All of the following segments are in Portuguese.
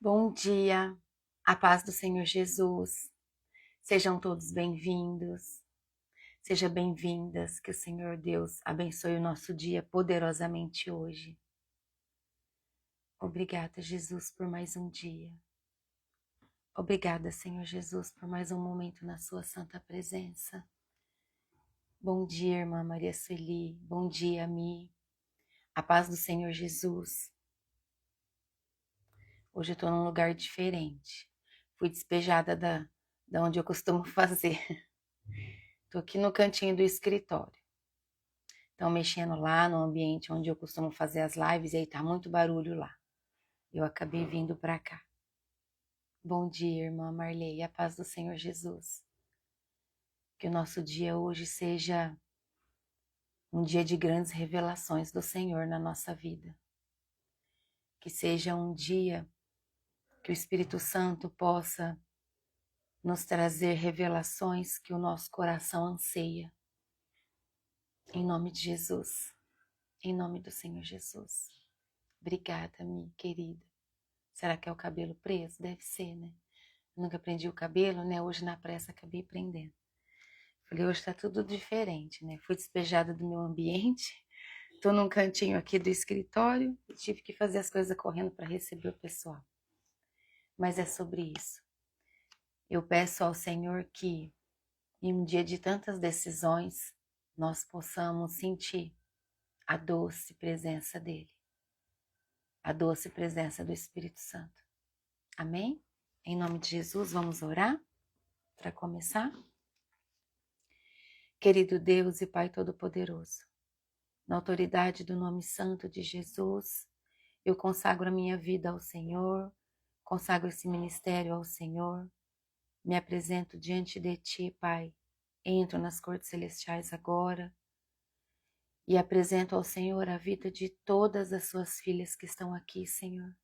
Bom dia, a paz do Senhor Jesus. Sejam todos bem-vindos, sejam bem-vindas, que o Senhor Deus abençoe o nosso dia poderosamente hoje. Obrigada, Jesus, por mais um dia. Obrigada, Senhor Jesus, por mais um momento na sua santa presença. Bom dia, irmã Maria Sueli. Bom dia, Mi. A paz do Senhor Jesus. Hoje eu estou num lugar diferente. Fui despejada da onde eu costumo fazer. Estou aqui no cantinho do escritório. Então, mexendo lá no ambiente onde eu costumo fazer as lives, e aí tá muito barulho lá. Eu acabei vindo para cá. Bom dia, irmã Marley, a paz do Senhor Jesus. Que o nosso dia hoje seja um dia de grandes revelações do Senhor na nossa vida. Que seja um dia que o Espírito Santo possa nos trazer revelações que o nosso coração anseia. Em nome de Jesus. Em nome do Senhor Jesus. Obrigada, minha querida. Será que é o cabelo preso? Deve ser, né? Eu nunca prendi o cabelo, né? Hoje na pressa acabei prendendo. Falei, hoje tá tudo diferente, né? Fui despejada do meu ambiente. Tô num cantinho aqui do escritório e tive que fazer as coisas correndo para receber o pessoal. Mas é sobre isso. Eu peço ao Senhor que, em um dia de tantas decisões, nós possamos sentir a doce presença dEle. A doce presença do Espírito Santo. Amém? Em nome de Jesus, vamos orar para começar? Querido Deus e Pai Todo-Poderoso, na autoridade do nome santo de Jesus, eu consagro a minha vida ao Senhor, consagro esse ministério ao Senhor, me apresento diante de Ti, Pai, entro nas cortes celestiais agora e apresento ao Senhor a vida de todas as Suas filhas que estão aqui, Senhor,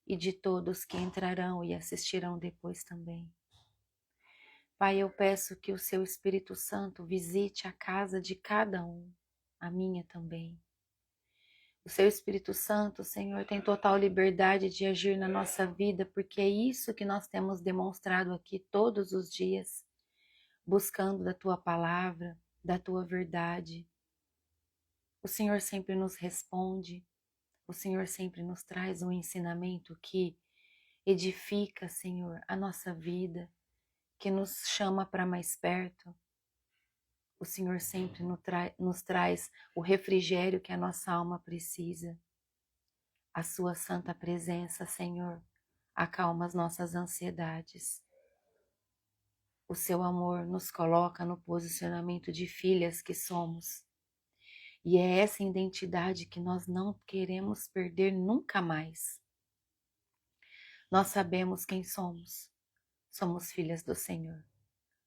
e de todos que entrarão e assistirão depois também. Pai, eu peço que o Seu Espírito Santo visite a casa de cada um, a minha também. O Seu Espírito Santo, Senhor, tem total liberdade de agir na nossa vida, porque é isso que nós temos demonstrado aqui todos os dias, buscando da Tua palavra, da Tua verdade. O Senhor sempre nos responde, o Senhor sempre nos traz um ensinamento que edifica, Senhor, a nossa vida, que nos chama para mais perto. O Senhor sempre nos traz o refrigério que a nossa alma precisa. A Sua santa presença, Senhor, acalma as nossas ansiedades. O Seu amor nos coloca no posicionamento de filhas que somos. E é essa identidade que nós não queremos perder nunca mais. Nós sabemos quem somos. Somos filhas do Senhor.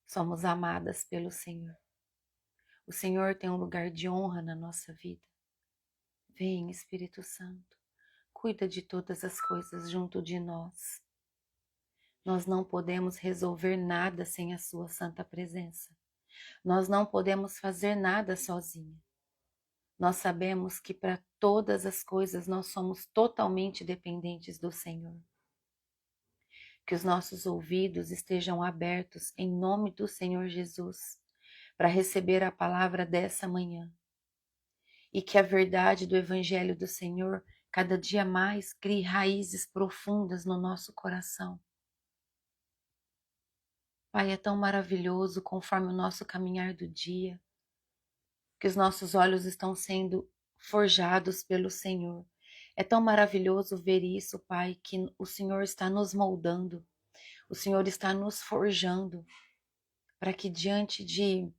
Somos amadas pelo Senhor. O Senhor tem um lugar de honra na nossa vida. Vem, Espírito Santo, cuida de todas as coisas junto de nós. Nós não podemos resolver nada sem a Sua santa presença. Nós não podemos fazer nada sozinha. Nós sabemos que para todas as coisas nós somos totalmente dependentes do Senhor. Que os nossos ouvidos estejam abertos em nome do Senhor Jesus para receber a palavra dessa manhã. E que a verdade do Evangelho do Senhor cada dia mais crie raízes profundas no nosso coração. Pai, é tão maravilhoso conforme o nosso caminhar do dia, que os nossos olhos estão sendo forjados pelo Senhor. É tão maravilhoso ver isso, Pai, que o Senhor está nos moldando, o Senhor está nos forjando, para que diante de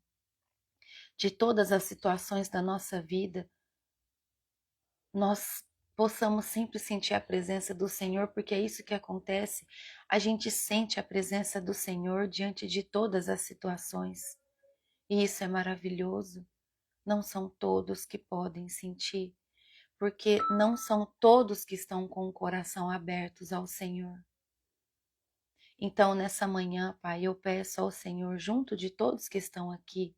todas as situações da nossa vida, nós possamos sempre sentir a presença do Senhor, porque é isso que acontece. A gente sente a presença do Senhor diante de todas as situações. E isso é maravilhoso. Não são todos que podem sentir, porque não são todos que estão com o coração abertos ao Senhor. Então, nessa manhã, Pai, eu peço ao Senhor, junto de todos que estão aqui,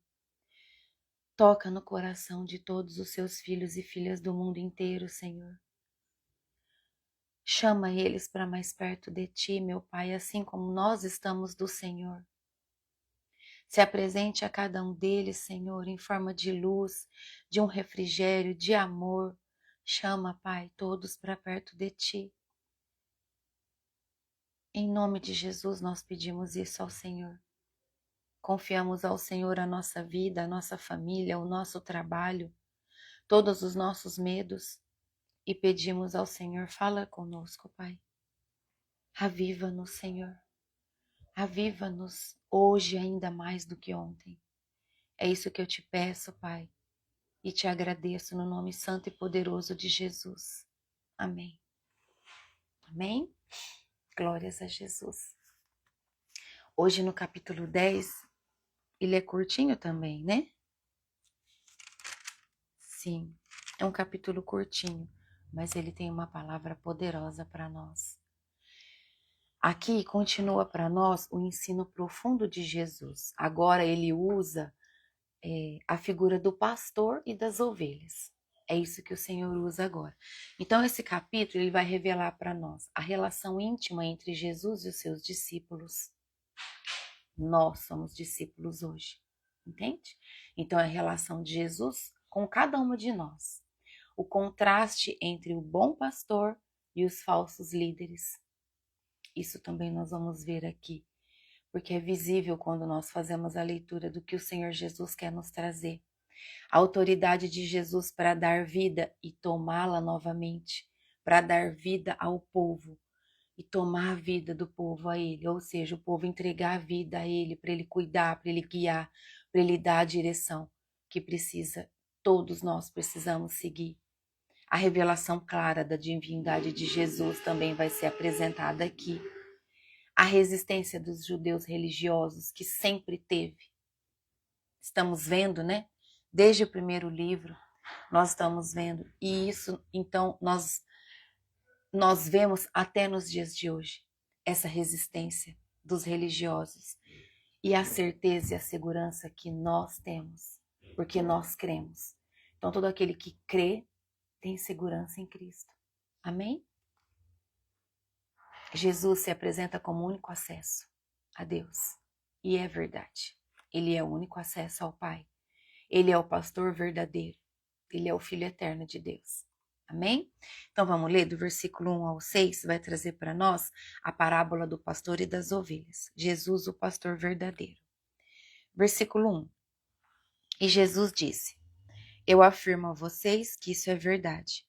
toca no coração de todos os seus filhos e filhas do mundo inteiro, Senhor. Chama eles para mais perto de ti, meu Pai, assim como nós estamos do Senhor. Se apresente a cada um deles, Senhor, em forma de luz, de um refrigério, de amor. Chama, Pai, todos para perto de ti. Em nome de Jesus, nós pedimos isso ao Senhor. Confiamos ao Senhor a nossa vida, a nossa família, o nosso trabalho, todos os nossos medos e pedimos ao Senhor, fala conosco, Pai. Aviva-nos, Senhor. Aviva-nos hoje ainda mais do que ontem. É isso que eu te peço, Pai, e te agradeço no nome santo e poderoso de Jesus. Amém. Amém? Glórias a Jesus. Hoje no capítulo 10, ele é curtinho também, né? Sim, é um capítulo curtinho, mas ele tem uma palavra poderosa para nós. Aqui continua para nós o ensino profundo de Jesus. Agora ele usa a figura do pastor e das ovelhas. É isso que o Senhor usa agora. Então esse capítulo ele vai revelar para nós a relação íntima entre Jesus e os seus discípulos. Nós somos discípulos hoje, entende? Então é a relação de Jesus com cada uma de nós. O contraste entre o bom pastor e os falsos líderes. Isso também nós vamos ver aqui, porque é visível quando nós fazemos a leitura do que o Senhor Jesus quer nos trazer. A autoridade de Jesus para dar vida e tomá-la novamente, para dar vida ao povo e tomar a vida do povo a ele, ou seja, o povo entregar a vida a ele, para ele cuidar, para ele guiar, para ele dar a direção que precisa, todos nós precisamos seguir. A revelação clara da divindade de Jesus também vai ser apresentada aqui. A resistência dos judeus religiosos que sempre teve. Estamos vendo, né? Desde o primeiro livro, nós estamos vendo. E isso, então, nós vemos até nos dias de hoje. Essa resistência dos religiosos. E a certeza e a segurança que nós temos. Porque nós cremos. Então, todo aquele que crê tem segurança em Cristo. Amém? Jesus se apresenta como o único acesso a Deus. E é verdade. Ele é o único acesso ao Pai. Ele é o pastor verdadeiro. Ele é o Filho eterno de Deus. Amém? Então vamos ler do versículo 1 ao 6, vai trazer para nós a parábola do pastor e das ovelhas. Jesus, o pastor verdadeiro. Versículo 1. E Jesus disse: Eu afirmo a vocês que isso é verdade.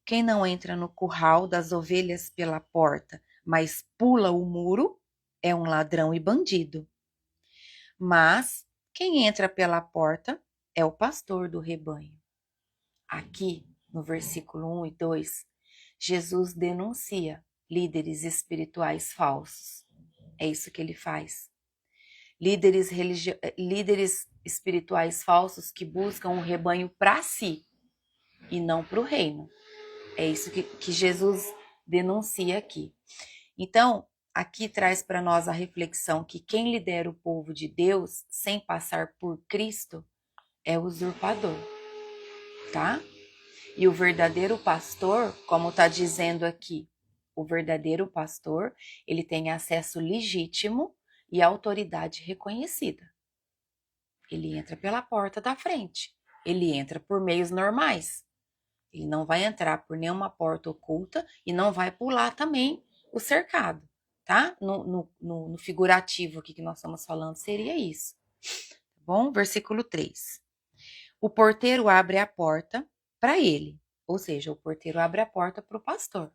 Quem não entra no curral das ovelhas pela porta, mas pula o muro, é um ladrão e bandido. Mas quem entra pela porta é o pastor do rebanho. Aqui, no versículo 1 e 2, Jesus denuncia líderes espirituais falsos. É isso que ele faz. Líderes espirituais falsos que buscam o rebanho para si e não para o reino. É isso que Jesus denuncia aqui. Então, aqui traz para nós a reflexão que quem lidera o povo de Deus sem passar por Cristo é usurpador, tá? E o verdadeiro pastor, como está dizendo aqui, o verdadeiro pastor, ele tem acesso legítimo e autoridade reconhecida. Ele entra pela porta da frente. Ele entra por meios normais. Ele não vai entrar por nenhuma porta oculta e não vai pular também o cercado, tá? No figurativo aqui que nós estamos falando seria isso. Tá bom? Versículo 3. O porteiro abre a porta para ele, ou seja, o porteiro abre a porta para o pastor.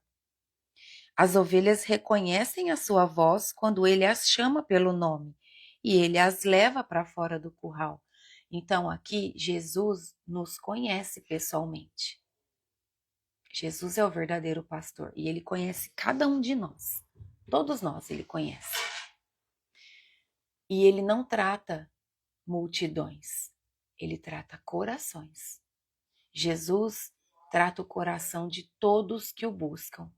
As ovelhas reconhecem a sua voz quando ele as chama pelo nome e ele as leva para fora do curral. Então aqui Jesus nos conhece pessoalmente. Jesus é o verdadeiro pastor e ele conhece cada um de nós. Todos nós ele conhece. E ele não trata multidões, ele trata corações. Jesus trata o coração de todos que o buscam,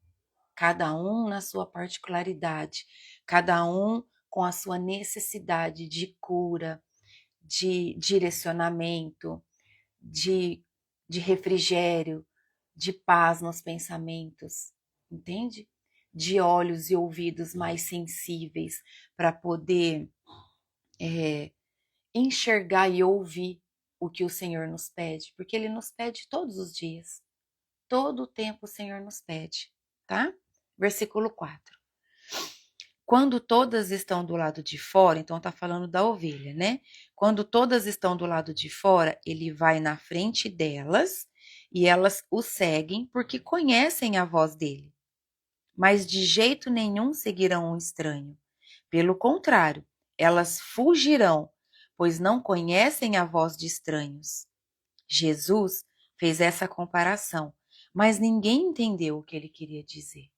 cada um na sua particularidade, cada um com a sua necessidade de cura, de direcionamento, de refrigério, de paz nos pensamentos, entende? de olhos e ouvidos mais sensíveis para poder enxergar e ouvir o que o Senhor nos pede, porque Ele nos pede todos os dias. Todo o tempo o Senhor nos pede, tá? Versículo 4. Quando todas estão do lado de fora, então tá falando da ovelha, né? Quando todas estão do lado de fora, ele vai na frente delas e elas o seguem porque conhecem a voz dele. Mas de jeito nenhum seguirão um estranho. Pelo contrário, elas fugirão, pois não conhecem a voz de estranhos. Jesus fez essa comparação, mas ninguém entendeu o que ele queria dizer.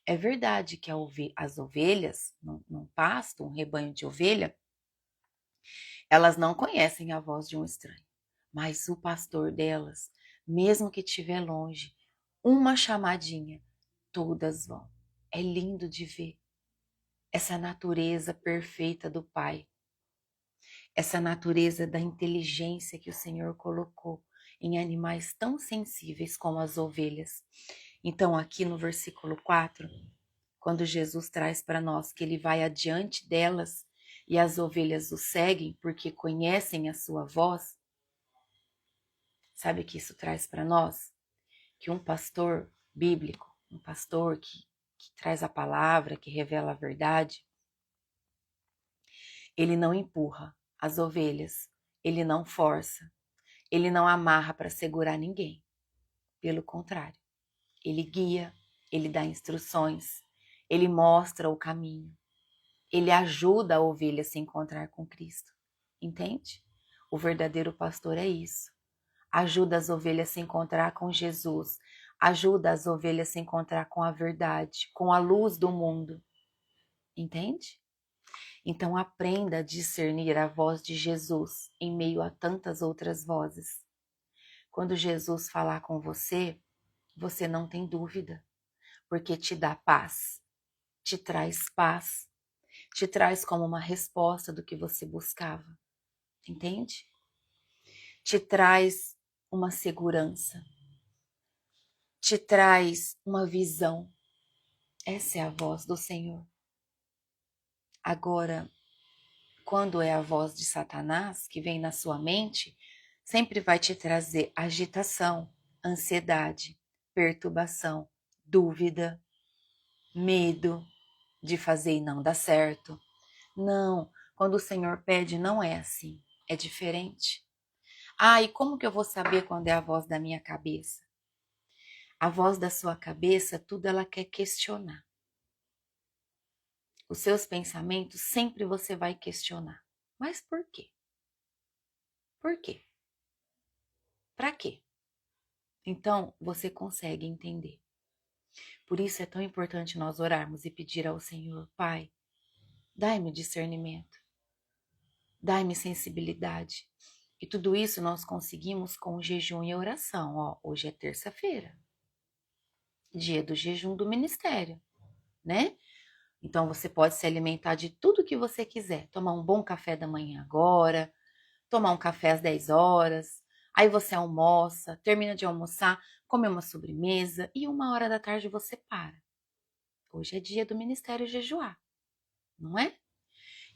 É verdade que as ovelhas, num pasto, um rebanho de ovelha, elas não conhecem a voz de um estranho. Mas o pastor delas, mesmo que estiver longe, uma chamadinha, todas vão. É lindo de ver essa natureza perfeita do Pai, essa natureza da inteligência que o Senhor colocou em animais tão sensíveis como as ovelhas. Então, aqui no versículo 4, quando Jesus traz para nós que ele vai adiante delas e as ovelhas o seguem porque conhecem a sua voz, sabe o que isso traz para nós? Que um pastor bíblico, um pastor que traz a palavra, que revela a verdade, ele não empurra as ovelhas, ele não força, ele não amarra para segurar ninguém. Pelo contrário, ele guia, ele dá instruções, ele mostra o caminho. Ele ajuda a ovelha a se encontrar com Cristo. Entende? O verdadeiro pastor é isso. Ajuda as ovelhas a se encontrar com Jesus. Ajuda as ovelhas a se encontrar com a verdade, com a luz do mundo. Entende? Então aprenda a discernir a voz de Jesus em meio a tantas outras vozes. Quando Jesus falar com você, você não tem dúvida, porque te dá paz, te traz paz. Te traz como uma resposta do que você buscava, entende? Te traz uma segurança, te traz uma visão. Essa é a voz do Senhor. Agora, quando é a voz de Satanás que vem na sua mente, sempre vai te trazer agitação, ansiedade, perturbação, dúvida, medo de fazer e não dar certo. Não, quando o Senhor pede, não é assim, é diferente. Ah, e como que eu vou saber quando é a voz da minha cabeça? A voz da sua cabeça, tudo ela quer questionar. Os seus pensamentos sempre você vai questionar. Mas por quê? Por quê? Para quê? Então, você consegue entender. Por isso é tão importante nós orarmos e pedir ao Senhor, Pai, dai-me discernimento, dai-me sensibilidade. E tudo isso nós conseguimos com o jejum e a oração. Ó, hoje é terça-feira, dia do jejum do ministério, né? Então você pode se alimentar de tudo que você quiser. Tomar um bom café da manhã agora, tomar um café às 10 horas, aí você almoça, termina de almoçar, come uma sobremesa e 1 hora da tarde você para. Hoje é dia do ministério jejuar, não é?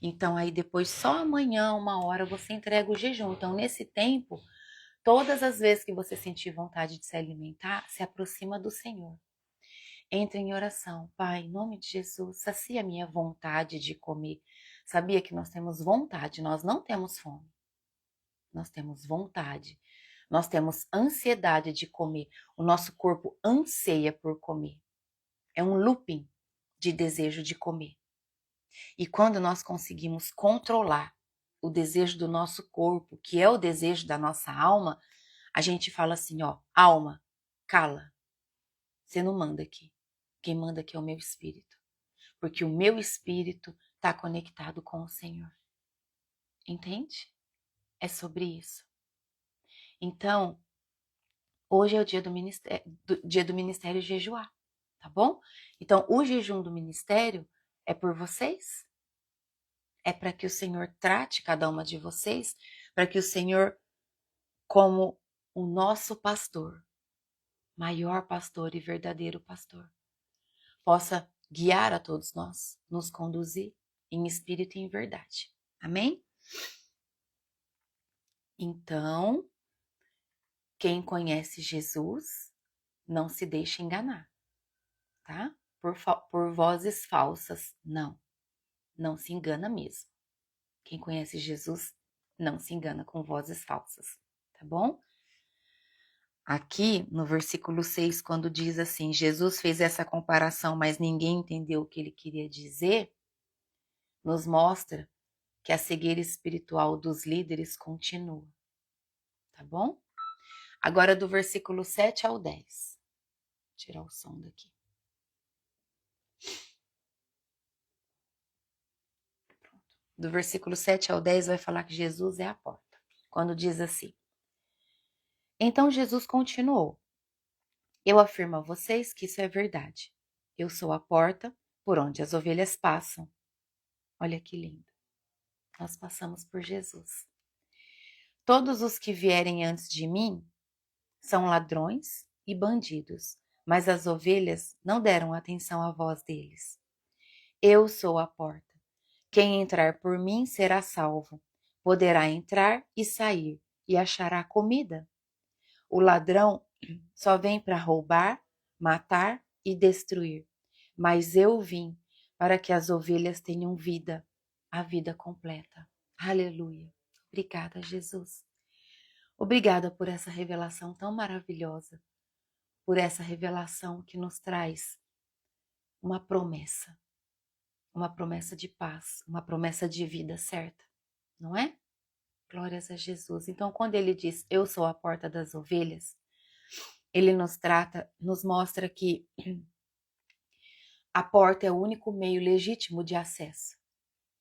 Então aí depois só amanhã, 1 hora, você entrega o jejum. Então nesse tempo, todas as vezes que você sentir vontade de se alimentar, se aproxima do Senhor. Entre em oração. Pai, em nome de Jesus, sacia a minha vontade de comer. Sabia que nós temos vontade, nós não temos fome. Nós temos vontade. Nós temos ansiedade de comer. O nosso corpo anseia por comer. É um looping de desejo de comer. E quando nós conseguimos controlar o desejo do nosso corpo, que é o desejo da nossa alma, a gente fala assim, ó, alma, cala. Você não manda aqui. Quem manda aqui é o meu espírito. Porque o meu espírito está conectado com o Senhor. Entende? É sobre isso. Então, hoje é o dia do ministério jejuar, tá bom? Então, o jejum do ministério é por vocês. É para que o Senhor trate cada uma de vocês, para que o Senhor, como o nosso pastor, maior pastor e verdadeiro pastor, possa guiar a todos nós, nos conduzir em espírito e em verdade. Amém? Então, quem conhece Jesus não se deixa enganar, tá? Por vozes falsas, não se engana mesmo. Quem conhece Jesus não se engana com vozes falsas, tá bom? Aqui no versículo 6, quando diz assim, Jesus fez essa comparação, mas ninguém entendeu o que ele queria dizer, nos mostra que a cegueira espiritual dos líderes continua, tá bom? Agora do versículo 7 ao 10. Vou tirar o som daqui. Pronto. Do versículo 7 ao 10 vai falar que Jesus é a porta. Quando diz assim, então Jesus continuou, eu afirmo a vocês que isso é verdade. Eu sou a porta por onde as ovelhas passam. Olha que lindo. Nós passamos por Jesus. Todos os que vierem antes de mim são ladrões e bandidos, mas as ovelhas não deram atenção à voz deles. Eu sou a porta. Quem entrar por mim será salvo. Poderá entrar e sair e achará comida. O ladrão só vem para roubar, matar e destruir. Mas eu vim para que as ovelhas tenham vida, a vida completa. Aleluia. Obrigada, Jesus. Obrigada por essa revelação tão maravilhosa, por essa revelação que nos traz uma promessa de paz, uma promessa de vida certa, não é? Glórias a Jesus. Então, quando ele diz, eu sou a porta das ovelhas, ele nos mostra que a porta é o único meio legítimo de acesso.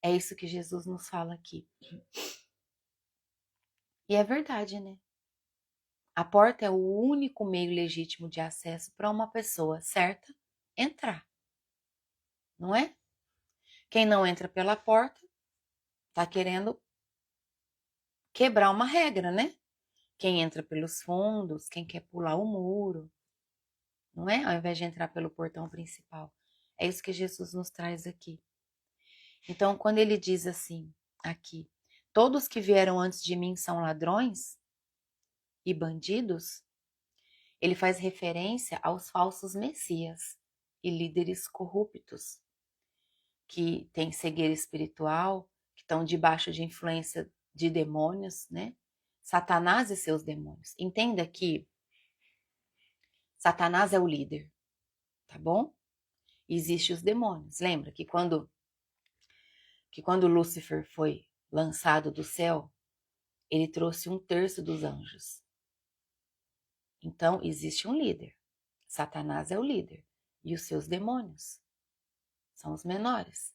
É isso que Jesus nos fala aqui. E é verdade, né? A porta é o único meio legítimo de acesso para uma pessoa certa entrar, não é? Quem não entra pela porta está querendo quebrar uma regra, né? Quem entra pelos fundos, quem quer pular o muro, não é? Ao invés de entrar pelo portão principal. É isso que Jesus nos traz aqui. Então, quando ele diz assim, aqui, todos que vieram antes de mim são ladrões e bandidos, ele faz referência aos falsos messias e líderes corruptos, que têm cegueira espiritual, que estão debaixo de influência de demônios, né? Satanás e seus demônios. Entenda que Satanás é o líder, tá bom? Existem os demônios. Lembra que quando Lúcifer foi lançado do céu, ele trouxe 1/3 dos anjos. Então, existe um líder. Satanás é o líder. E os seus demônios são os menores.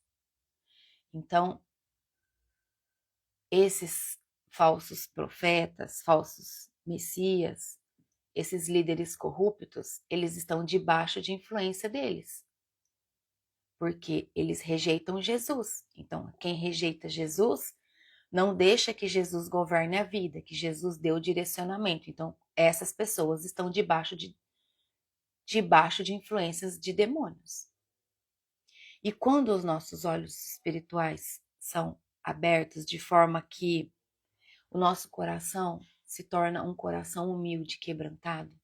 Então, esses falsos profetas, falsos messias, esses líderes corruptos, eles estão debaixo de influência deles. Porque eles rejeitam Jesus. Então, quem rejeita Jesus não deixa que Jesus governe a vida, que Jesus dê o direcionamento. Então, essas pessoas estão debaixo de influências de demônios. E quando os nossos olhos espirituais são abertos de forma que o nosso coração se torna um coração humilde, quebrantado,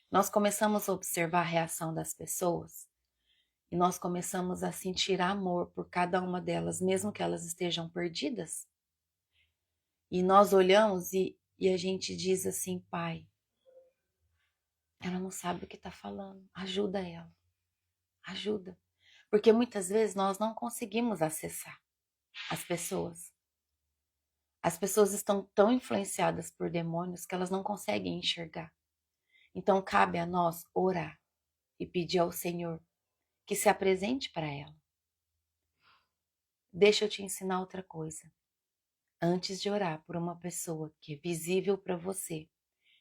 nós começamos a observar a reação das pessoas e nós começamos a sentir amor por cada uma delas, mesmo que elas estejam perdidas. E nós olhamos e a gente diz assim, Pai, ela não sabe o que está falando, ajuda ela, ajuda. Porque muitas vezes nós não conseguimos acessar as pessoas. As pessoas estão tão influenciadas por demônios que elas não conseguem enxergar. Então cabe a nós orar e pedir ao Senhor que se apresente para ela. Deixa eu te ensinar outra coisa. Antes de orar por uma pessoa que é visível para você,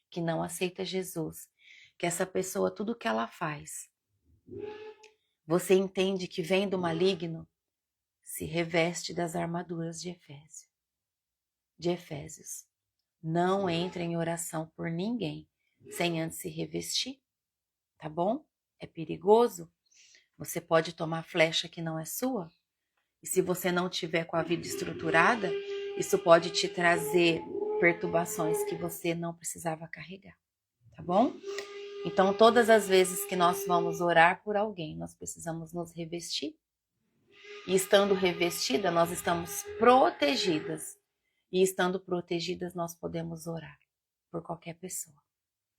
que não aceita Jesus, que essa pessoa, tudo que ela faz, você entende que vem do maligno, se reveste das armaduras de Efésios. Não entre em oração por ninguém sem antes se revestir, tá bom? É perigoso, Você pode tomar flecha que não é sua. E se você não tiver com a vida estruturada, isso pode te trazer perturbações que você não precisava carregar, tá bom? Então, todas as vezes que nós vamos orar por alguém, nós precisamos nos revestir. E estando revestida, nós estamos protegidas. E estando protegidas, nós podemos orar por qualquer pessoa.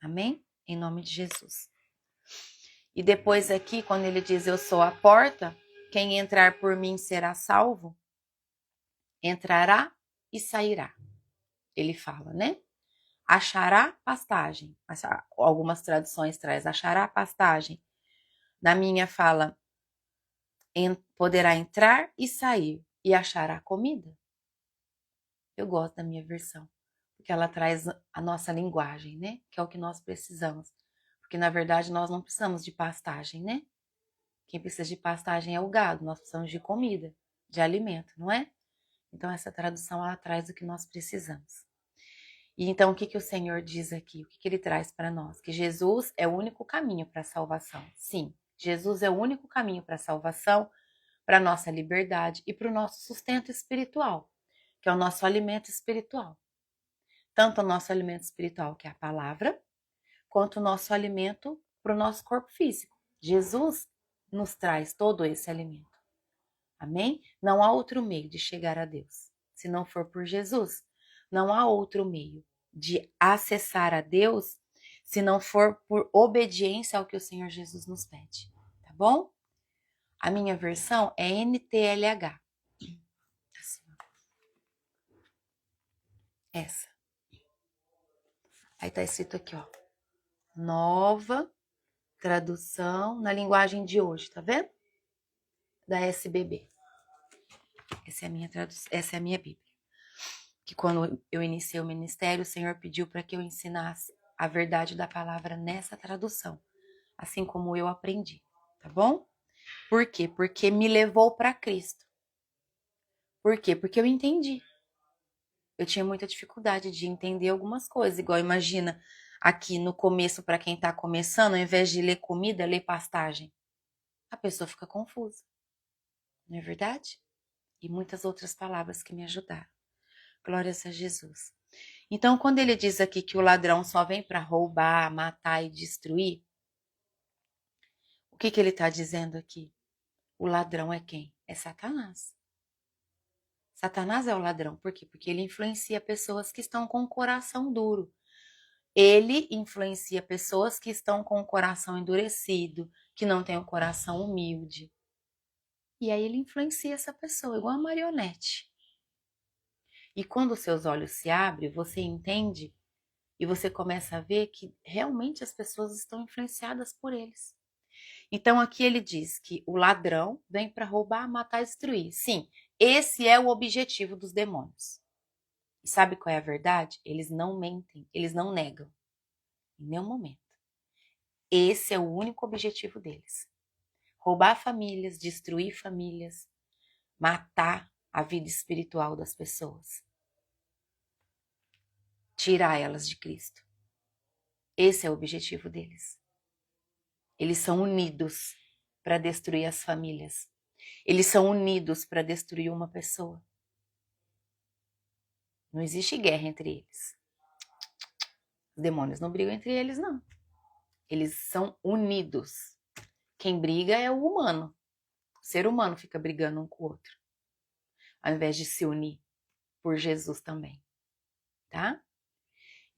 Amém? Em nome de Jesus. E depois aqui, quando ele diz, eu sou a porta, quem entrar por mim será salvo, entrará e sairá. Ele fala, né? Achará pastagem. Algumas traduções traz achará pastagem. Na minha fala, poderá entrar e sair e achará comida. Eu gosto da minha versão, porque ela traz a nossa linguagem, né? Que é o que nós precisamos. Porque, na verdade, nós não precisamos de pastagem, né? Quem precisa de pastagem é o gado, nós precisamos de comida, de alimento, não é? Então, essa tradução, ela traz o que nós precisamos. E então, o que o Senhor diz aqui? O que ele traz para nós? Que Jesus é o único caminho para a salvação. Sim, Jesus é o único caminho para a salvação, para a nossa liberdade e para o nosso sustento espiritual, que é o nosso alimento espiritual. Tanto o nosso alimento espiritual, que é a palavra, quanto o nosso alimento para o nosso corpo físico. Jesus nos traz todo esse alimento. Amém? Não há outro meio de chegar a Deus, se não for por Jesus. Não há outro meio de acessar a Deus, se não for por obediência ao que o Senhor Jesus nos pede. Tá bom? A minha versão é NTLH. Assim, essa. Aí tá escrito aqui, ó. Nova tradução na linguagem de hoje, tá vendo? Da SBB. Essa é a minha tradução, essa é a minha Bíblia. Que quando eu iniciei o ministério, o Senhor pediu para que eu ensinasse a verdade da palavra nessa tradução, assim como eu aprendi, tá bom? Por quê? Porque me levou para Cristo. Por quê? Porque eu entendi. Eu tinha muita dificuldade de entender algumas coisas, igual imagina aqui no começo, para quem está começando, ao invés de ler comida, ler pastagem. A pessoa fica confusa, não é verdade? E muitas outras palavras que me ajudaram. Glórias a Jesus. Então, quando ele diz aqui que o ladrão só vem para roubar, matar e destruir, o que ele está dizendo aqui? O ladrão é quem? É Satanás. Satanás é o ladrão. Por quê? Porque ele influencia pessoas que estão com o coração duro. Ele influencia pessoas que estão com o coração endurecido, que não têm o coração humilde. E aí ele influencia essa pessoa, igual a marionete. E quando os seus olhos se abrem, você entende e você começa a ver que realmente as pessoas estão influenciadas por eles. Então aqui ele diz que o ladrão vem para roubar, matar e destruir. Sim, esse é o objetivo dos demônios. E sabe qual é a verdade? Eles não mentem, eles não negam. Em nenhum momento. Esse é o único objetivo deles. Roubar famílias, destruir famílias, matar a vida espiritual das pessoas. Tirar elas de Cristo. Esse é o objetivo deles. Eles são unidos para destruir as famílias. Eles são unidos para destruir uma pessoa. Não existe guerra entre eles. Os demônios não brigam entre eles, não. Eles são unidos. Quem briga é o humano. O ser humano fica brigando um com o outro, ao invés de se unir por Jesus também, tá?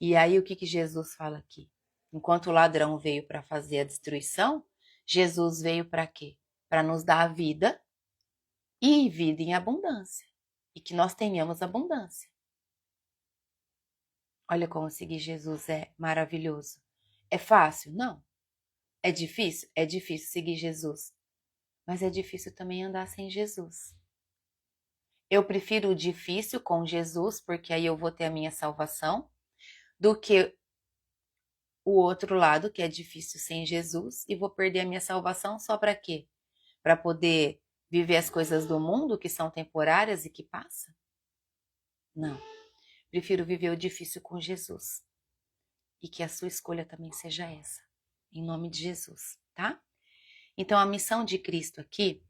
E aí o que Jesus fala aqui? Enquanto o ladrão veio para fazer a destruição, Jesus veio para quê? Para nos dar a vida e vida em abundância. E que nós tenhamos abundância. Olha como seguir Jesus é maravilhoso. É fácil? Não. É difícil? É difícil seguir Jesus. Mas é difícil também andar sem Jesus. Eu prefiro o difícil com Jesus, porque aí eu vou ter a minha salvação, do que o outro lado, que é difícil sem Jesus, e vou perder a minha salvação só para quê? Para poder viver as coisas do mundo que são temporárias e que passam? Não. Prefiro viver o difícil com Jesus. E que a sua escolha também seja essa. Em nome de Jesus, tá? Então, a missão de Cristo aqui,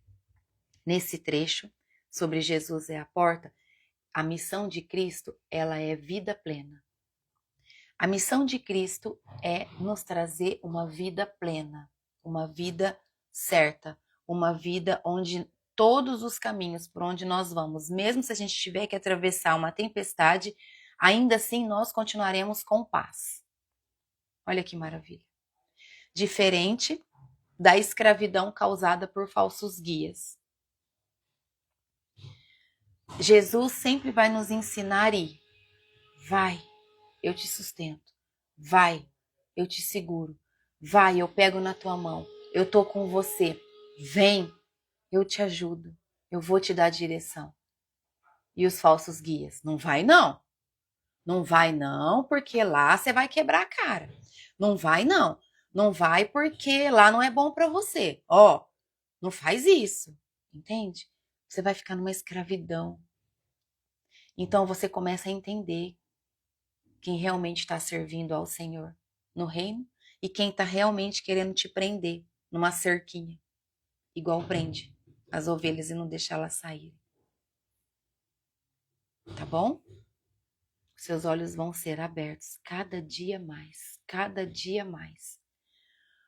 nesse trecho, sobre Jesus é a porta, a missão de Cristo, ela é vida plena. A missão de Cristo é nos trazer uma vida plena, uma vida certa, uma vida onde todos os caminhos por onde nós vamos, mesmo se a gente tiver que atravessar uma tempestade, ainda assim nós continuaremos com paz. Olha que maravilha. Diferente da escravidão causada por falsos guias. Jesus sempre vai nos ensinar e vai, eu te sustento. Vai, eu te seguro. Vai, eu pego na tua mão. Eu tô com você. Vem, eu te ajudo. Eu vou te dar direção. E os falsos guias? Não vai não. Não vai não, porque lá você vai quebrar a cara. Não vai não. Não vai porque lá não é bom para você. Ó, não faz isso. Entende? Você vai ficar numa escravidão. Então você começa a entender quem realmente está servindo ao Senhor no reino e quem está realmente querendo te prender numa cerquinha, igual prende as ovelhas e não deixa elas saírem. Tá bom? Seus olhos vão ser abertos cada dia mais, cada dia mais.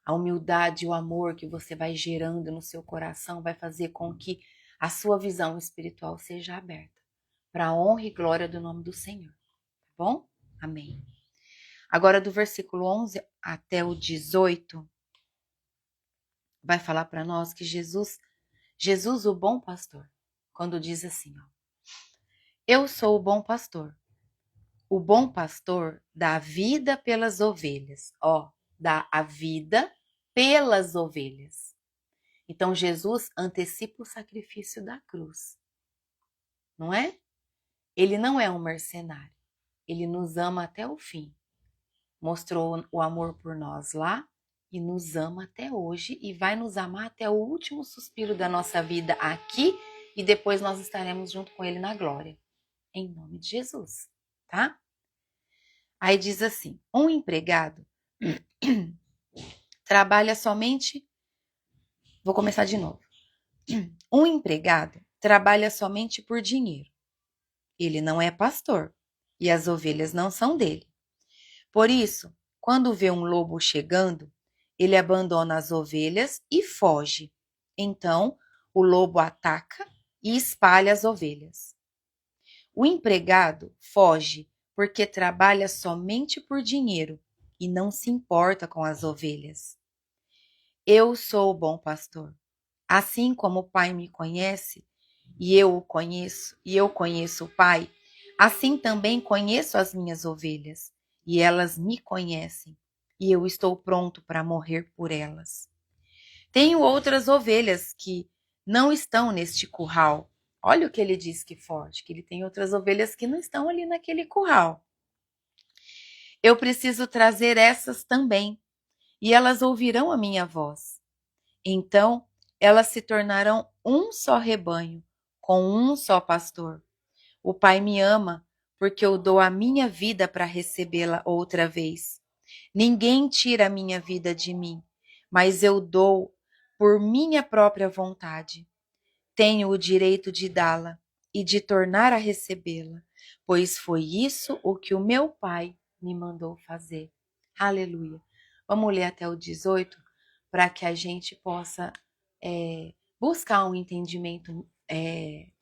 A humildade e o amor que você vai gerando no seu coração vai fazer com que a sua visão espiritual seja aberta para a honra e glória do nome do Senhor. Tá bom? Amém. Agora, do versículo 11 até o 18, vai falar para nós que Jesus, o bom pastor, quando diz assim, ó, eu sou o bom pastor. O bom pastor dá a vida pelas ovelhas. Ó, dá a vida pelas ovelhas. Então, Jesus antecipa o sacrifício da cruz. Não é? Ele não é um mercenário. Ele nos ama até o fim. Mostrou o amor por nós lá e nos ama até hoje e vai nos amar até o último suspiro da nossa vida aqui e depois nós estaremos junto com ele na glória. Em nome de Jesus, tá? Aí diz assim, um empregado trabalha somente... Vou começar de novo. Um empregado trabalha somente por dinheiro. Ele não é pastor e as ovelhas não são dele. Por isso, quando vê um lobo chegando, ele abandona as ovelhas e foge. Então, o lobo ataca e espalha as ovelhas. O empregado foge porque trabalha somente por dinheiro e não se importa com as ovelhas. Eu sou o bom pastor. Assim como o Pai me conhece, e eu o conheço, e eu conheço o Pai, assim também conheço as minhas ovelhas, e elas me conhecem, e eu estou pronto para morrer por elas. Tenho outras ovelhas que não estão neste curral. Olha o que ele diz que forte, que ele tem outras ovelhas que não estão ali naquele curral. Eu preciso trazer essas também, e elas ouvirão a minha voz. Então, elas se tornarão um só rebanho, com um só pastor. O Pai me ama, porque eu dou a minha vida para recebê-la outra vez. Ninguém tira a minha vida de mim, mas eu dou por minha própria vontade. Tenho o direito de dá-la e de tornar a recebê-la, pois foi isso o que o meu Pai me mandou fazer. Aleluia. Vamos ler até o 18 para que a gente possa buscar um entendimento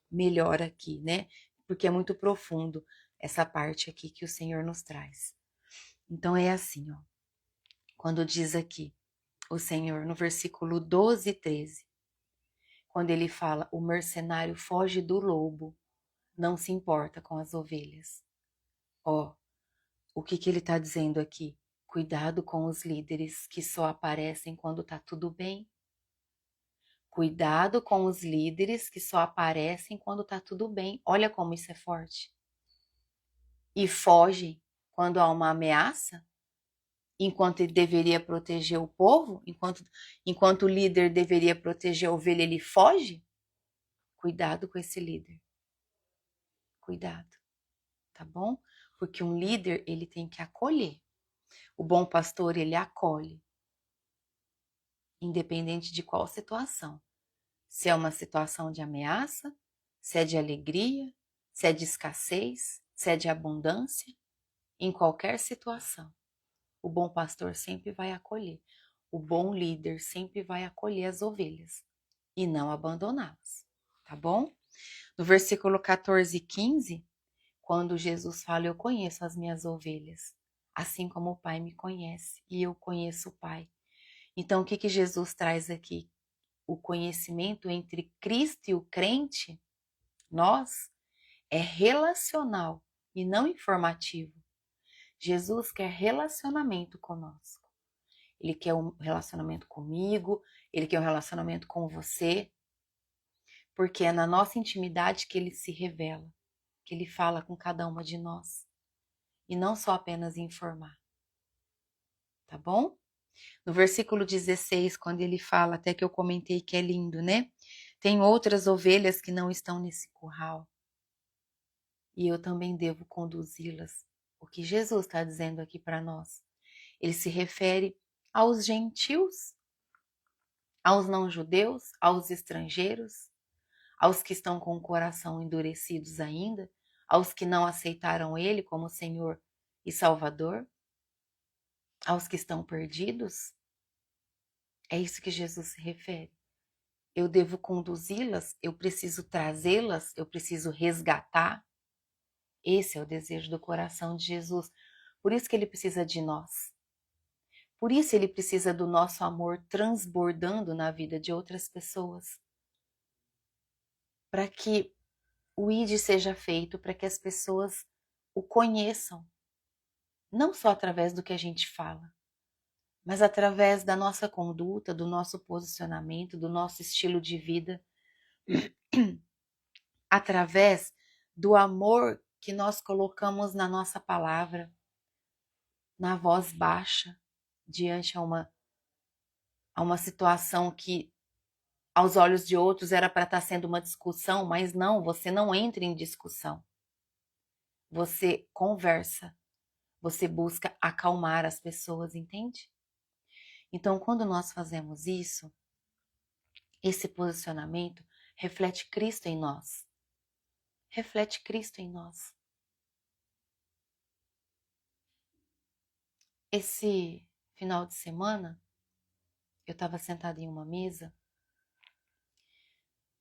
melhor aqui, né? Porque é muito profundo essa parte aqui que o Senhor nos traz. Então é assim, ó. Quando diz aqui o Senhor no versículo 12 e 13, quando ele fala, o mercenário foge do lobo, não se importa com as ovelhas. Ó, o que ele está dizendo aqui? Cuidado com os líderes que só aparecem quando está tudo bem. Cuidado com os líderes que só aparecem quando está tudo bem. Olha como isso é forte. E fogem quando há uma ameaça, enquanto ele deveria proteger o povo, enquanto o líder deveria proteger a ovelha, ele foge. Cuidado com esse líder. Cuidado, tá bom? Porque um líder, ele tem que acolher. O bom pastor, ele acolhe. independente de qual situação. Se é uma situação de ameaça, se é de alegria, se é de escassez, se é de abundância, em qualquer situação, o bom pastor sempre vai acolher. O bom líder sempre vai acolher as ovelhas e não abandoná-las, tá bom? No versículo 14 e 15, quando Jesus fala, eu conheço as minhas ovelhas, assim como o Pai me conhece e eu conheço o Pai. Então, o que Jesus traz aqui? O conhecimento entre Cristo e o crente, nós, é relacional e não informativo. Jesus quer relacionamento conosco. Ele quer um relacionamento comigo, ele quer um relacionamento com você, porque é na nossa intimidade que ele se revela, que ele fala com cada uma de nós, e não só apenas informar. Tá bom? No versículo 16, quando ele fala, até que eu comentei que é lindo, né? Tem outras ovelhas que não estão nesse curral, e eu também devo conduzi-las. O que Jesus está dizendo aqui para nós? Ele se refere aos gentios, aos não-judeus, aos estrangeiros, aos que estão com o coração endurecidos ainda, aos que não aceitaram Ele como Senhor e Salvador, aos que estão perdidos. É isso que Jesus se refere. Eu devo conduzi-las, eu preciso trazê-las, eu preciso resgatar. Esse é o desejo do coração de Jesus. Por isso que ele precisa de nós. Por isso ele precisa do nosso amor transbordando na vida de outras pessoas. Para que o ID seja feito, para que as pessoas o conheçam. Não só através do que a gente fala, mas através da nossa conduta, do nosso posicionamento, do nosso estilo de vida, através do amor que nós colocamos na nossa palavra, na voz baixa, diante a uma situação que aos olhos de outros era para estar sendo uma discussão, mas não, você não entra em discussão. Você conversa, você busca acalmar as pessoas, entende? Então, quando nós fazemos isso, esse posicionamento reflete Cristo em nós. Reflete Cristo em nós. Esse final de semana, eu estava sentada em uma mesa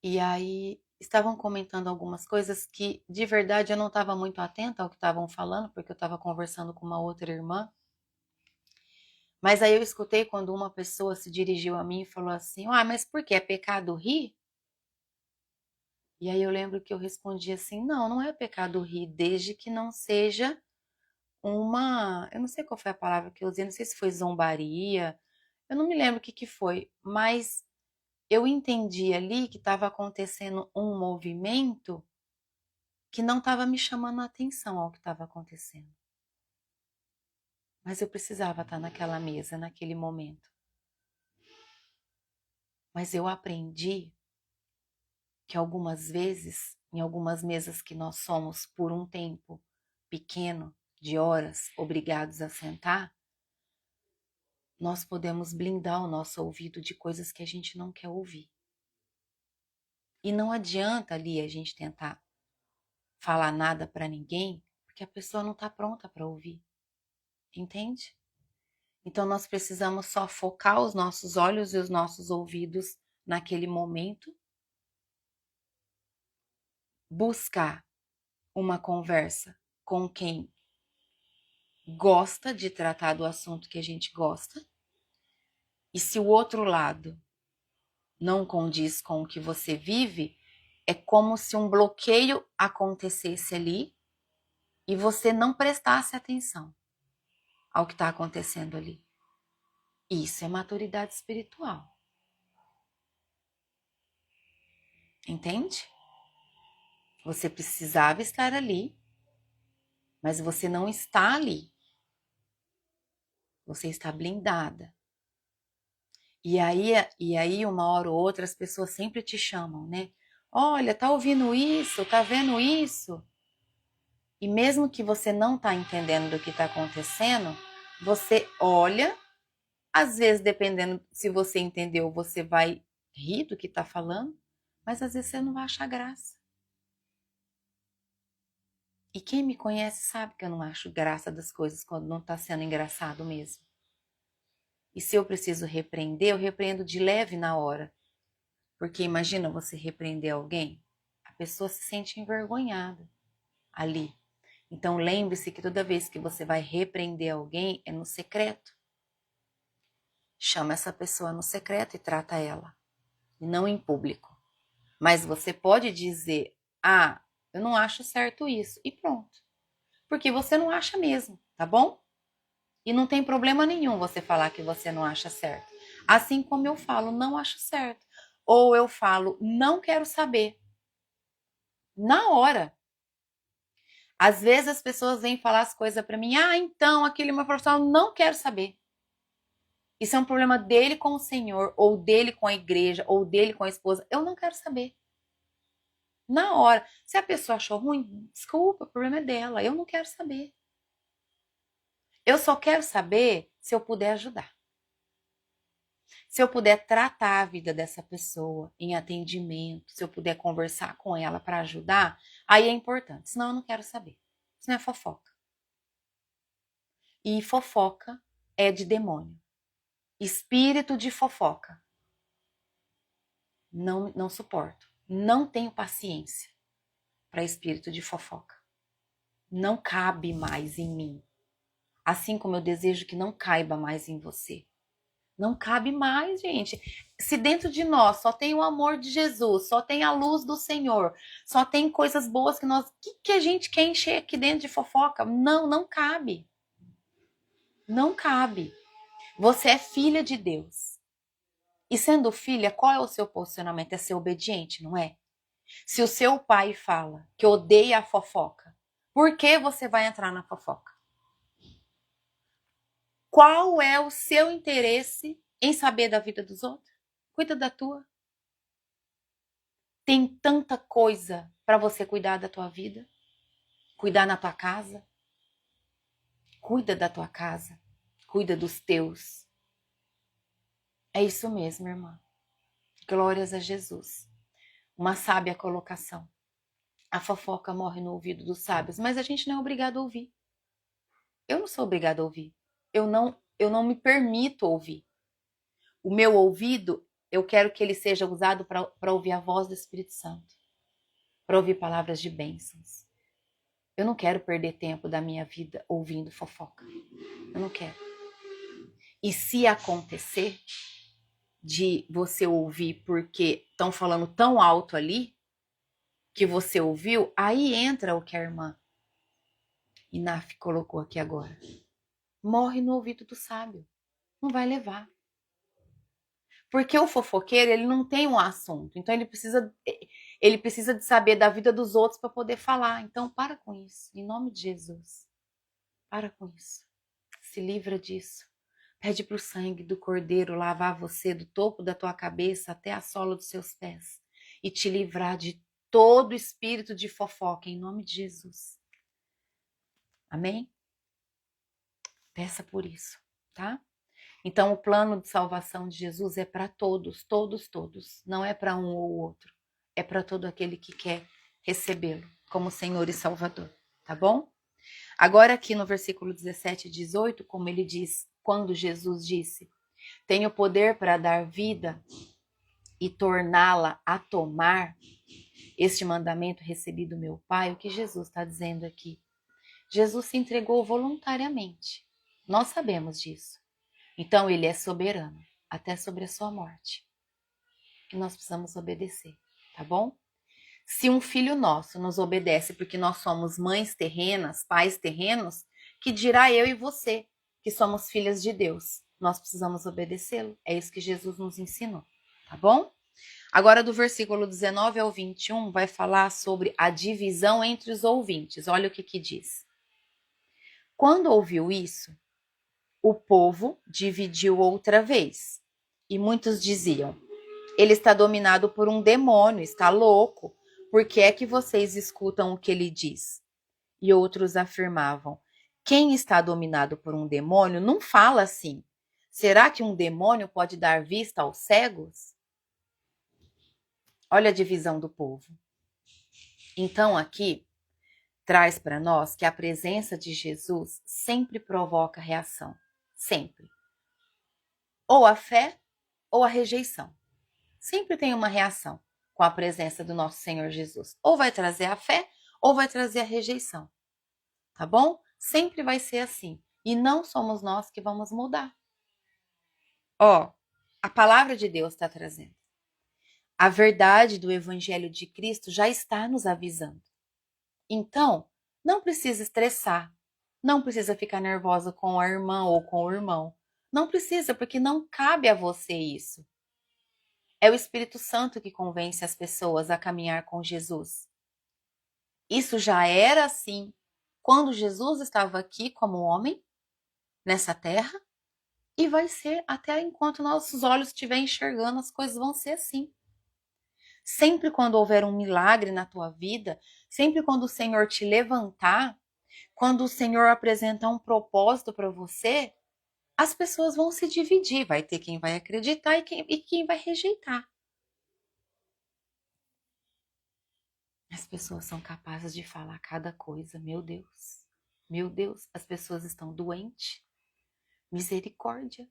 e aí estavam comentando algumas coisas que, de verdade, eu não estava muito atenta ao que estavam falando, porque eu estava conversando com uma outra irmã. Mas aí eu escutei quando uma pessoa se dirigiu a mim e falou assim, mas por que? É pecado rir? E aí eu lembro que eu respondi assim, não, não é pecado rir, desde que não seja eu não sei qual foi a palavra que eu usei, não sei se foi zombaria, eu não me lembro o que foi, mas eu entendi ali que estava acontecendo um movimento que não estava me chamando a atenção ao que estava acontecendo. Mas eu precisava estar naquela mesa, naquele momento. Mas eu aprendi que algumas vezes, em algumas mesas que nós somos por um tempo pequeno, de horas, obrigados a sentar, nós podemos blindar o nosso ouvido de coisas que a gente não quer ouvir. E não adianta ali a gente tentar falar nada para ninguém, porque a pessoa não está pronta para ouvir. Entende? Então nós precisamos só focar os nossos olhos e os nossos ouvidos naquele momento, buscar uma conversa com quem gosta de tratar do assunto que a gente gosta, e se o outro lado não condiz com o que você vive, é como se um bloqueio acontecesse ali e você não prestasse atenção ao que está acontecendo ali. Isso é maturidade espiritual. Entende? Você precisava estar ali, mas você não está ali. Você está blindada. E aí, uma hora ou outra, as pessoas sempre te chamam, né? Olha, tá ouvindo isso? Tá vendo isso? E mesmo que você não tá entendendo do que tá acontecendo, você olha Às vezes, dependendo se você entendeu, você vai rir do que está falando, mas às vezes você não vai achar graça. E quem me conhece sabe que eu não acho graça das coisas quando não está sendo engraçado mesmo. E se eu preciso repreender, eu repreendo de leve na hora. Porque imagina você repreender alguém, a pessoa se sente envergonhada ali. Então lembre-se que toda vez que você vai repreender alguém, é no secreto. Chama essa pessoa no secreto e trata ela, e não em público. Mas você pode dizer, eu não acho certo isso, e pronto. Porque você não acha mesmo, tá bom? E não tem problema nenhum você falar que você não acha certo. Assim como eu falo, não acho certo. Ou eu falo, não quero saber. Na hora. Às vezes as pessoas vêm falar as coisas para mim, então aquele meu profissional, não quero saber. Isso é um problema dele com o Senhor, ou dele com a igreja, ou dele com a esposa. Eu não quero saber. Na hora. Se a pessoa achou ruim, desculpa, o problema é dela. Eu não quero saber. Eu só quero saber se eu puder ajudar. Se eu puder tratar a vida dessa pessoa em atendimento, se eu puder conversar com ela para ajudar, aí é importante. Senão eu não quero saber. Isso não é fofoca. E fofoca é de demônio. Espírito de fofoca. Não suporto. Não tenho paciência para espírito de fofoca. Não cabe mais em mim. Assim como eu desejo que não caiba mais em você. Não cabe mais, gente. Se dentro de nós só tem o amor de Jesus, só tem a luz do Senhor, só tem coisas boas que nós... O que a gente quer encher aqui dentro de fofoca? Não cabe. Não cabe. Você é filha de Deus. E sendo filha, qual é o seu posicionamento? É ser obediente, não é? Se o seu pai fala que odeia a fofoca, por que você vai entrar na fofoca? Qual é o seu interesse em saber da vida dos outros? Cuida da tua. Tem tanta coisa para você cuidar da tua vida, cuidar na tua casa. Cuida da tua casa, cuida dos teus. É isso mesmo, irmã. Glórias a Jesus. Uma sábia colocação. A fofoca morre no ouvido dos sábios, mas a gente não é obrigado a ouvir. Eu não sou obrigada a ouvir. Eu não me permito ouvir. O meu ouvido, eu quero que ele seja usado para ouvir a voz do Espírito Santo, para ouvir palavras de bênçãos. Eu não quero perder tempo da minha vida ouvindo fofoca. Eu não quero. E se acontecer de você ouvir porque estão falando tão alto ali, que você ouviu, aí entra o que a irmã Inaf colocou aqui agora. Morre no ouvido do sábio. Não vai levar. Porque o fofoqueiro, ele não tem um assunto. Então ele precisa de saber da vida dos outros para poder falar. Então para com isso. Em nome de Jesus. Para com isso. Se livra disso. Pede para o sangue do Cordeiro lavar você do topo da tua cabeça até a sola dos seus pés. E te livrar de todo espírito de fofoca. Em nome de Jesus. Amém? Peça por isso, tá? Então, o plano de salvação de Jesus é para todos, todos, todos. Não é para um ou outro. É para todo aquele que quer recebê-lo como Senhor e Salvador. Tá bom? Agora, aqui no versículo 17 e 18, como ele diz, quando Jesus disse: tenho poder para dar vida e torná-la a tomar, este mandamento recebi do meu Pai, o que Jesus está dizendo aqui? Jesus se entregou voluntariamente. Nós sabemos disso. Então, ele é soberano, até sobre a sua morte. E nós precisamos obedecer, tá bom? Se um filho nosso nos obedece porque nós somos mães terrenas, pais terrenos, que dirá eu e você, que somos filhas de Deus. Nós precisamos obedecê-lo. É isso que Jesus nos ensinou, tá bom? Agora, do versículo 19 ao 21, vai falar sobre a divisão entre os ouvintes. Olha o que diz. Quando ouviu isso, o povo dividiu outra vez. E muitos diziam: ele está dominado por um demônio, está louco. Por que é que vocês escutam o que ele diz? E outros afirmavam: quem está dominado por um demônio não fala assim. Será que um demônio pode dar vista aos cegos? Olha a divisão do povo. Então aqui traz para nós que a presença de Jesus sempre provoca reação. Sempre. Ou a fé ou a rejeição. Sempre tem uma reação com a presença do nosso Senhor Jesus. Ou vai trazer a fé ou vai trazer a rejeição. Tá bom? Sempre vai ser assim. E não somos nós que vamos mudar. Ó, a palavra de Deus está trazendo. A verdade do Evangelho de Cristo já está nos avisando. Então, não precisa estressar. Não precisa ficar nervosa com a irmã ou com o irmão. Não precisa, porque não cabe a você isso. É o Espírito Santo que convence as pessoas a caminhar com Jesus. Isso já era assim quando Jesus estava aqui como homem, nessa terra, e vai ser até enquanto nossos olhos estiverem enxergando, as coisas vão ser assim. Sempre quando houver um milagre na tua vida, sempre quando o Senhor te levantar, quando o Senhor apresenta um propósito para você, as pessoas vão se dividir. Vai ter quem vai acreditar e quem vai rejeitar. As pessoas são capazes de falar cada coisa. Meu Deus. Meu Deus, as pessoas estão doentes. Misericórdia.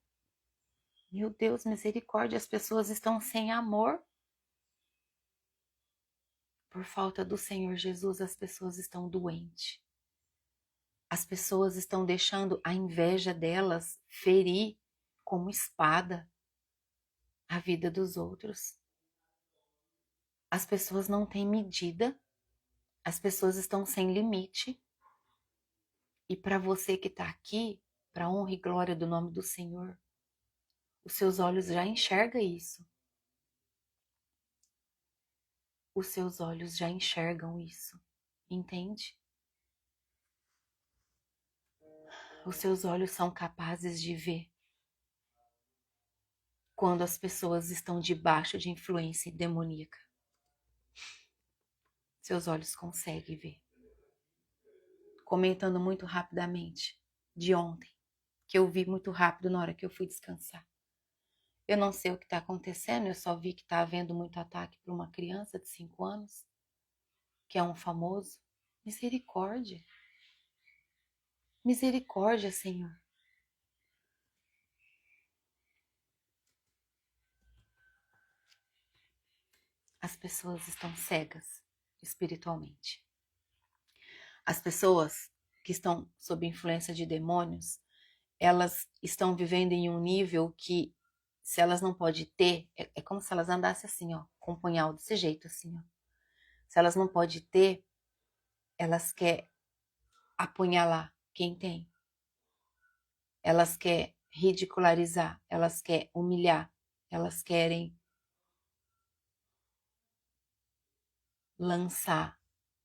Meu Deus, misericórdia. As pessoas estão sem amor. Por falta do Senhor Jesus, as pessoas estão doentes. As pessoas estão deixando a inveja delas ferir como espada a vida dos outros. As pessoas não têm medida. As pessoas estão sem limite. E para você que está aqui, para a honra e glória do nome do Senhor, os seus olhos já enxergam isso. Os seus olhos já enxergam isso. Entende? Os seus olhos são capazes de ver quando as pessoas estão debaixo de influência demoníaca. Seus olhos conseguem ver. Comentando muito rapidamente de ontem, que eu vi muito rápido na hora que eu fui descansar. Eu não sei o que está acontecendo, eu só vi que está havendo muito ataque para uma criança de 5 anos, que é um famoso. Misericórdia. Misericórdia, Senhor. As pessoas estão cegas espiritualmente. As pessoas que estão sob influência de demônios, elas estão vivendo em um nível que, se elas não podem ter, é como se elas andassem assim, ó, com um punhal desse jeito, assim, ó. Se elas não podem ter, elas querem apunhalar quem tem. Elas querem ridicularizar, elas querem humilhar, elas querem lançar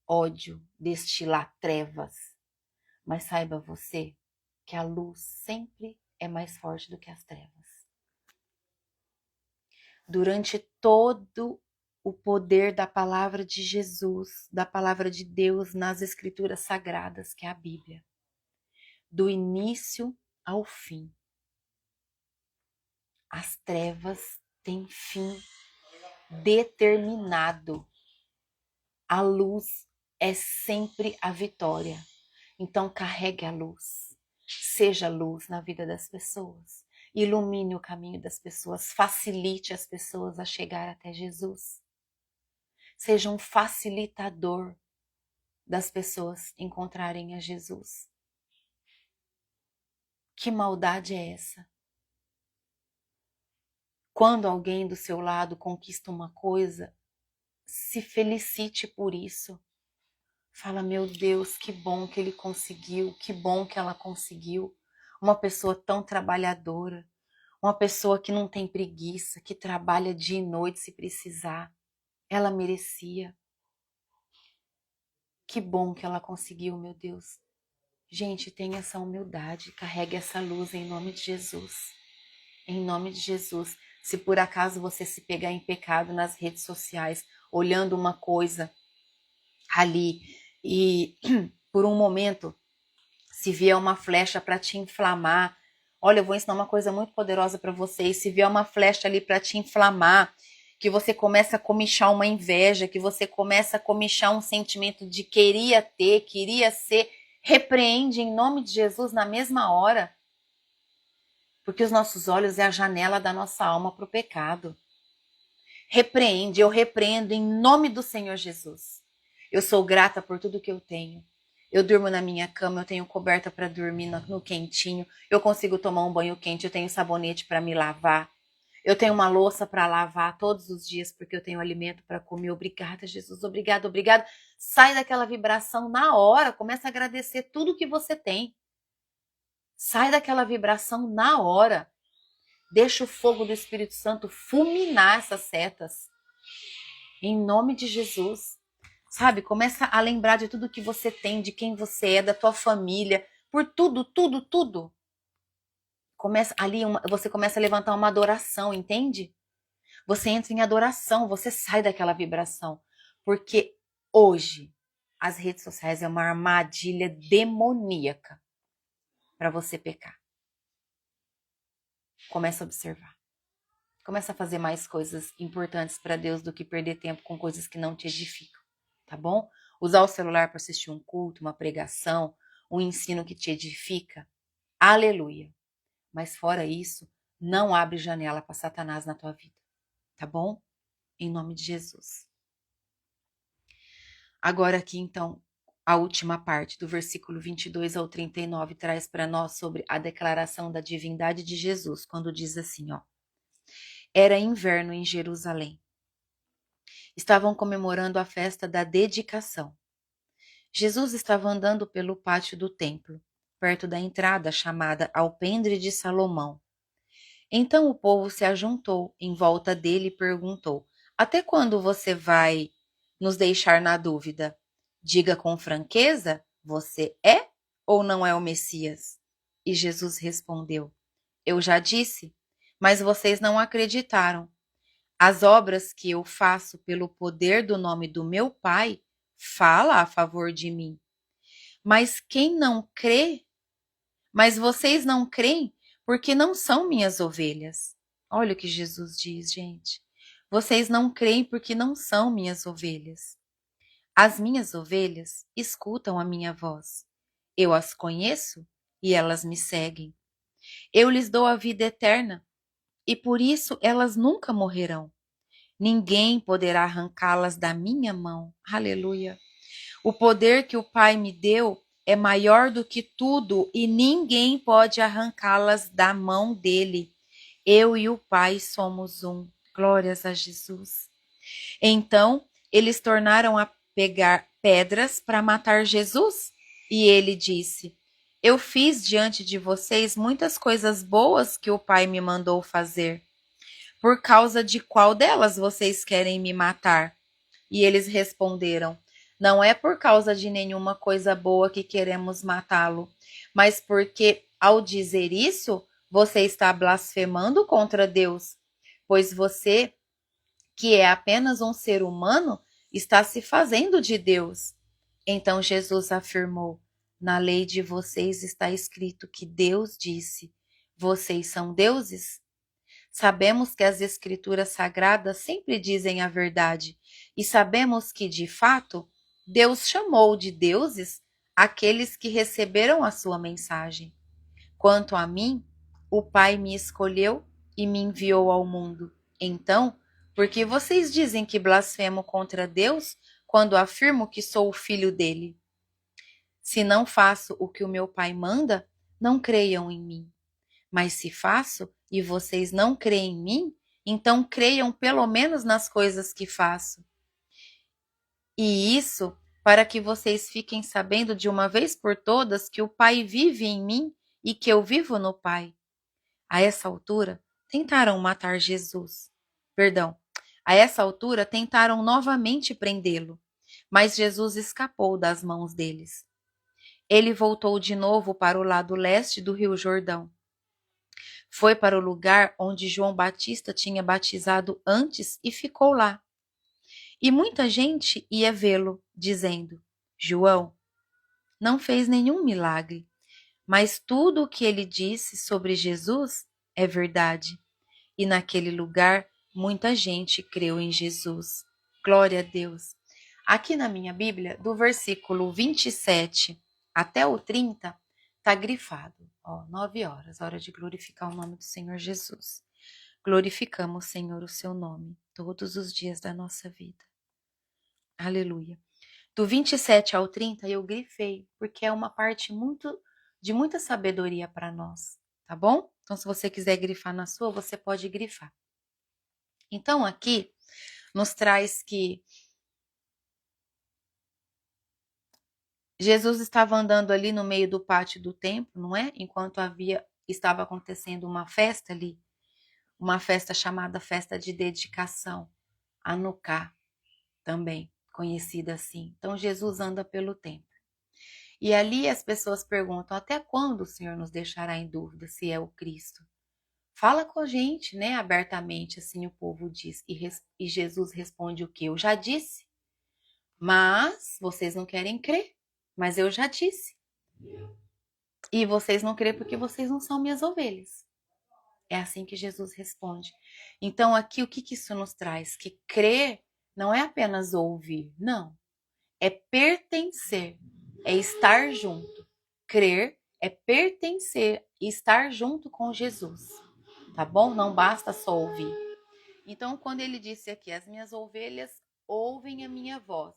ódio, destilar trevas. Mas saiba você que a luz sempre é mais forte do que as trevas. Durante todo o poder da palavra de Jesus, da palavra de Deus nas escrituras sagradas, que é a Bíblia, do início ao fim, as trevas têm fim determinado. A luz é sempre a vitória. Então carregue a luz. Seja luz na vida das pessoas. Ilumine o caminho das pessoas. Facilite as pessoas a chegar até Jesus. Seja um facilitador das pessoas encontrarem a Jesus. Que maldade é essa? Quando alguém do seu lado conquista uma coisa, se felicite por isso. Fala, meu Deus, que bom que ele conseguiu, que bom que ela conseguiu. Uma pessoa tão trabalhadora, uma pessoa que não tem preguiça, que trabalha dia e noite se precisar. Ela merecia. Que bom que ela conseguiu, meu Deus. Gente, tenha essa humildade, carregue essa luz em nome de Jesus. Em nome de Jesus. Se por acaso você se pegar em pecado nas redes sociais, olhando uma coisa ali e por um momento, se vier uma flecha para te inflamar, Olha, eu vou ensinar uma coisa muito poderosa para vocês. Se vier uma flecha ali para te inflamar, que você começa a comichar uma inveja, que você começa a comichar um sentimento de queria ter, queria ser, repreende em nome de Jesus na mesma hora. Porque os nossos olhos é a janela da nossa alma para o pecado. Repreende, eu repreendo em nome do Senhor Jesus. Eu sou grata por tudo que eu tenho. Eu durmo na minha cama, eu tenho coberta para dormir no quentinho, eu consigo tomar um banho quente, eu tenho sabonete para me lavar, eu tenho uma louça para lavar todos os dias porque eu tenho alimento para comer. Obrigada, Jesus, obrigado, obrigado. Sai daquela vibração na hora, começa a agradecer tudo que você tem. Sai daquela vibração na hora. Deixa o fogo do Espírito Santo fulminar essas setas. Em nome de Jesus. Sabe, começa a lembrar de tudo que você tem, de quem você é, da tua família, por tudo, tudo, tudo. Começa ali, você começa a levantar uma adoração, entende? Você entra em adoração, você sai daquela vibração. Porque hoje as redes sociais é uma armadilha demoníaca para você pecar. Começa a observar. Começa a fazer mais coisas importantes para Deus do que perder tempo com coisas que não te edificam, tá bom? Usar o celular para assistir um culto, uma pregação, um ensino que te edifica. Aleluia. Mas fora isso, não abre janela para Satanás na tua vida, tá bom? Em nome de Jesus. Agora aqui, então, a última parte do versículo 22 ao 39 traz para nós sobre a declaração da divindade de Jesus, quando diz assim, ó. Era inverno em Jerusalém. Estavam comemorando a festa da dedicação. Jesus estava andando pelo pátio do templo, perto da entrada chamada Alpendre de Salomão. Então o povo se ajuntou em volta dele e perguntou: Até quando você vai nos deixar na dúvida? Diga com franqueza, você é ou não é o Messias? E Jesus respondeu: Eu já disse, mas vocês não acreditaram. As obras que eu faço pelo poder do nome do meu Pai fala a favor de mim. Mas quem não crê, mas vocês não creem porque não são minhas ovelhas. Olha o que Jesus diz, gente. Vocês não creem porque não são minhas ovelhas. As minhas ovelhas escutam a minha voz. Eu as conheço e elas me seguem. Eu lhes dou a vida eterna e por isso elas nunca morrerão. Ninguém poderá arrancá-las da minha mão. Aleluia. O poder que o Pai me deu é maior do que tudo e ninguém pode arrancá-las da mão dele. Eu e o Pai somos um. Glórias a Jesus. Então, eles tornaram a pegar pedras para matar Jesus. E ele disse: Eu fiz diante de vocês muitas coisas boas que o Pai me mandou fazer. Por causa de qual delas vocês querem me matar? E eles responderam: Não é por causa de nenhuma coisa boa que queremos matá-lo, mas porque, ao dizer isso, você está blasfemando contra Deus, pois você, que é apenas um ser humano, está se fazendo de Deus. Então Jesus afirmou: Na lei de vocês está escrito que Deus disse: Vocês são deuses? Sabemos que as escrituras sagradas sempre dizem a verdade e sabemos que, de fato, Deus chamou de deuses aqueles que receberam a sua mensagem. Quanto a mim, o Pai me escolheu e me enviou ao mundo. Então, por que vocês dizem que blasfemo contra Deus quando afirmo que sou o filho dele? Se não faço o que o meu Pai manda, não creiam em mim. Mas se faço e vocês não creem em mim, então creiam pelo menos nas coisas que faço. E isso para que vocês fiquem sabendo de uma vez por todas que o Pai vive em mim e que eu vivo no Pai. A essa altura, tentaram matar Jesus. A essa altura, tentaram novamente prendê-lo, mas Jesus escapou das mãos deles. Ele voltou de novo para o lado leste do Rio Jordão. Foi para o lugar onde João Batista tinha batizado antes e ficou lá. E muita gente ia vê-lo, dizendo: João não fez nenhum milagre, Mas tudo o que ele disse sobre Jesus é verdade. E naquele lugar, muita gente creu em Jesus. Glória a Deus. Aqui na minha Bíblia, do versículo 27 até o 30, está grifado. 9 horas, hora de glorificar o nome do Senhor Jesus. Glorificamos, Senhor, o seu nome todos os dias da nossa vida. Aleluia. Do 27 ao 30 eu grifei, porque é uma parte de muita sabedoria para nós, tá bom? Então, se você quiser grifar na sua, você pode grifar. Então, aqui nos traz que Jesus estava andando ali no meio do pátio do templo, não é? Enquanto estava acontecendo uma festa ali, uma festa chamada festa de dedicação, Hanukkah também, conhecida assim. Então, Jesus anda pelo templo. E ali as pessoas perguntam, até quando o Senhor nos deixará em dúvida se é o Cristo? Fala com a gente, né, abertamente, assim o povo diz. E Jesus responde o quê? Eu já disse, mas vocês não querem crer, mas eu já disse. E vocês não creem porque vocês não são minhas ovelhas. É assim que Jesus responde. Então aqui o que isso nos traz? Que crer não é apenas ouvir, não. É pertencer, é estar junto. Crer é pertencer e estar junto com Jesus, tá bom? Não basta só ouvir. Então, quando ele disse aqui, as minhas ovelhas ouvem a minha voz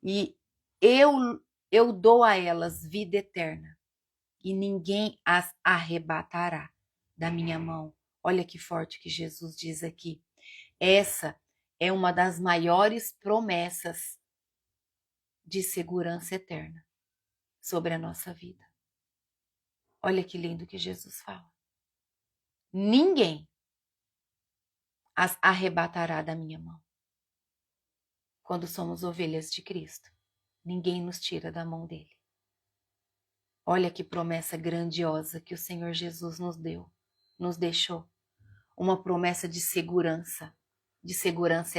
e eu dou a elas vida eterna e ninguém as arrebatará da minha mão. Olha que forte que Jesus diz aqui. Essa é uma das maiores promessas de segurança eterna sobre a nossa vida. Olha que lindo que Jesus fala. Ninguém as arrebatará da minha mão. Quando somos ovelhas de Cristo, ninguém nos tira da mão dele. Olha que promessa grandiosa que o Senhor Jesus nos deu, nos deixou. Uma promessa de segurança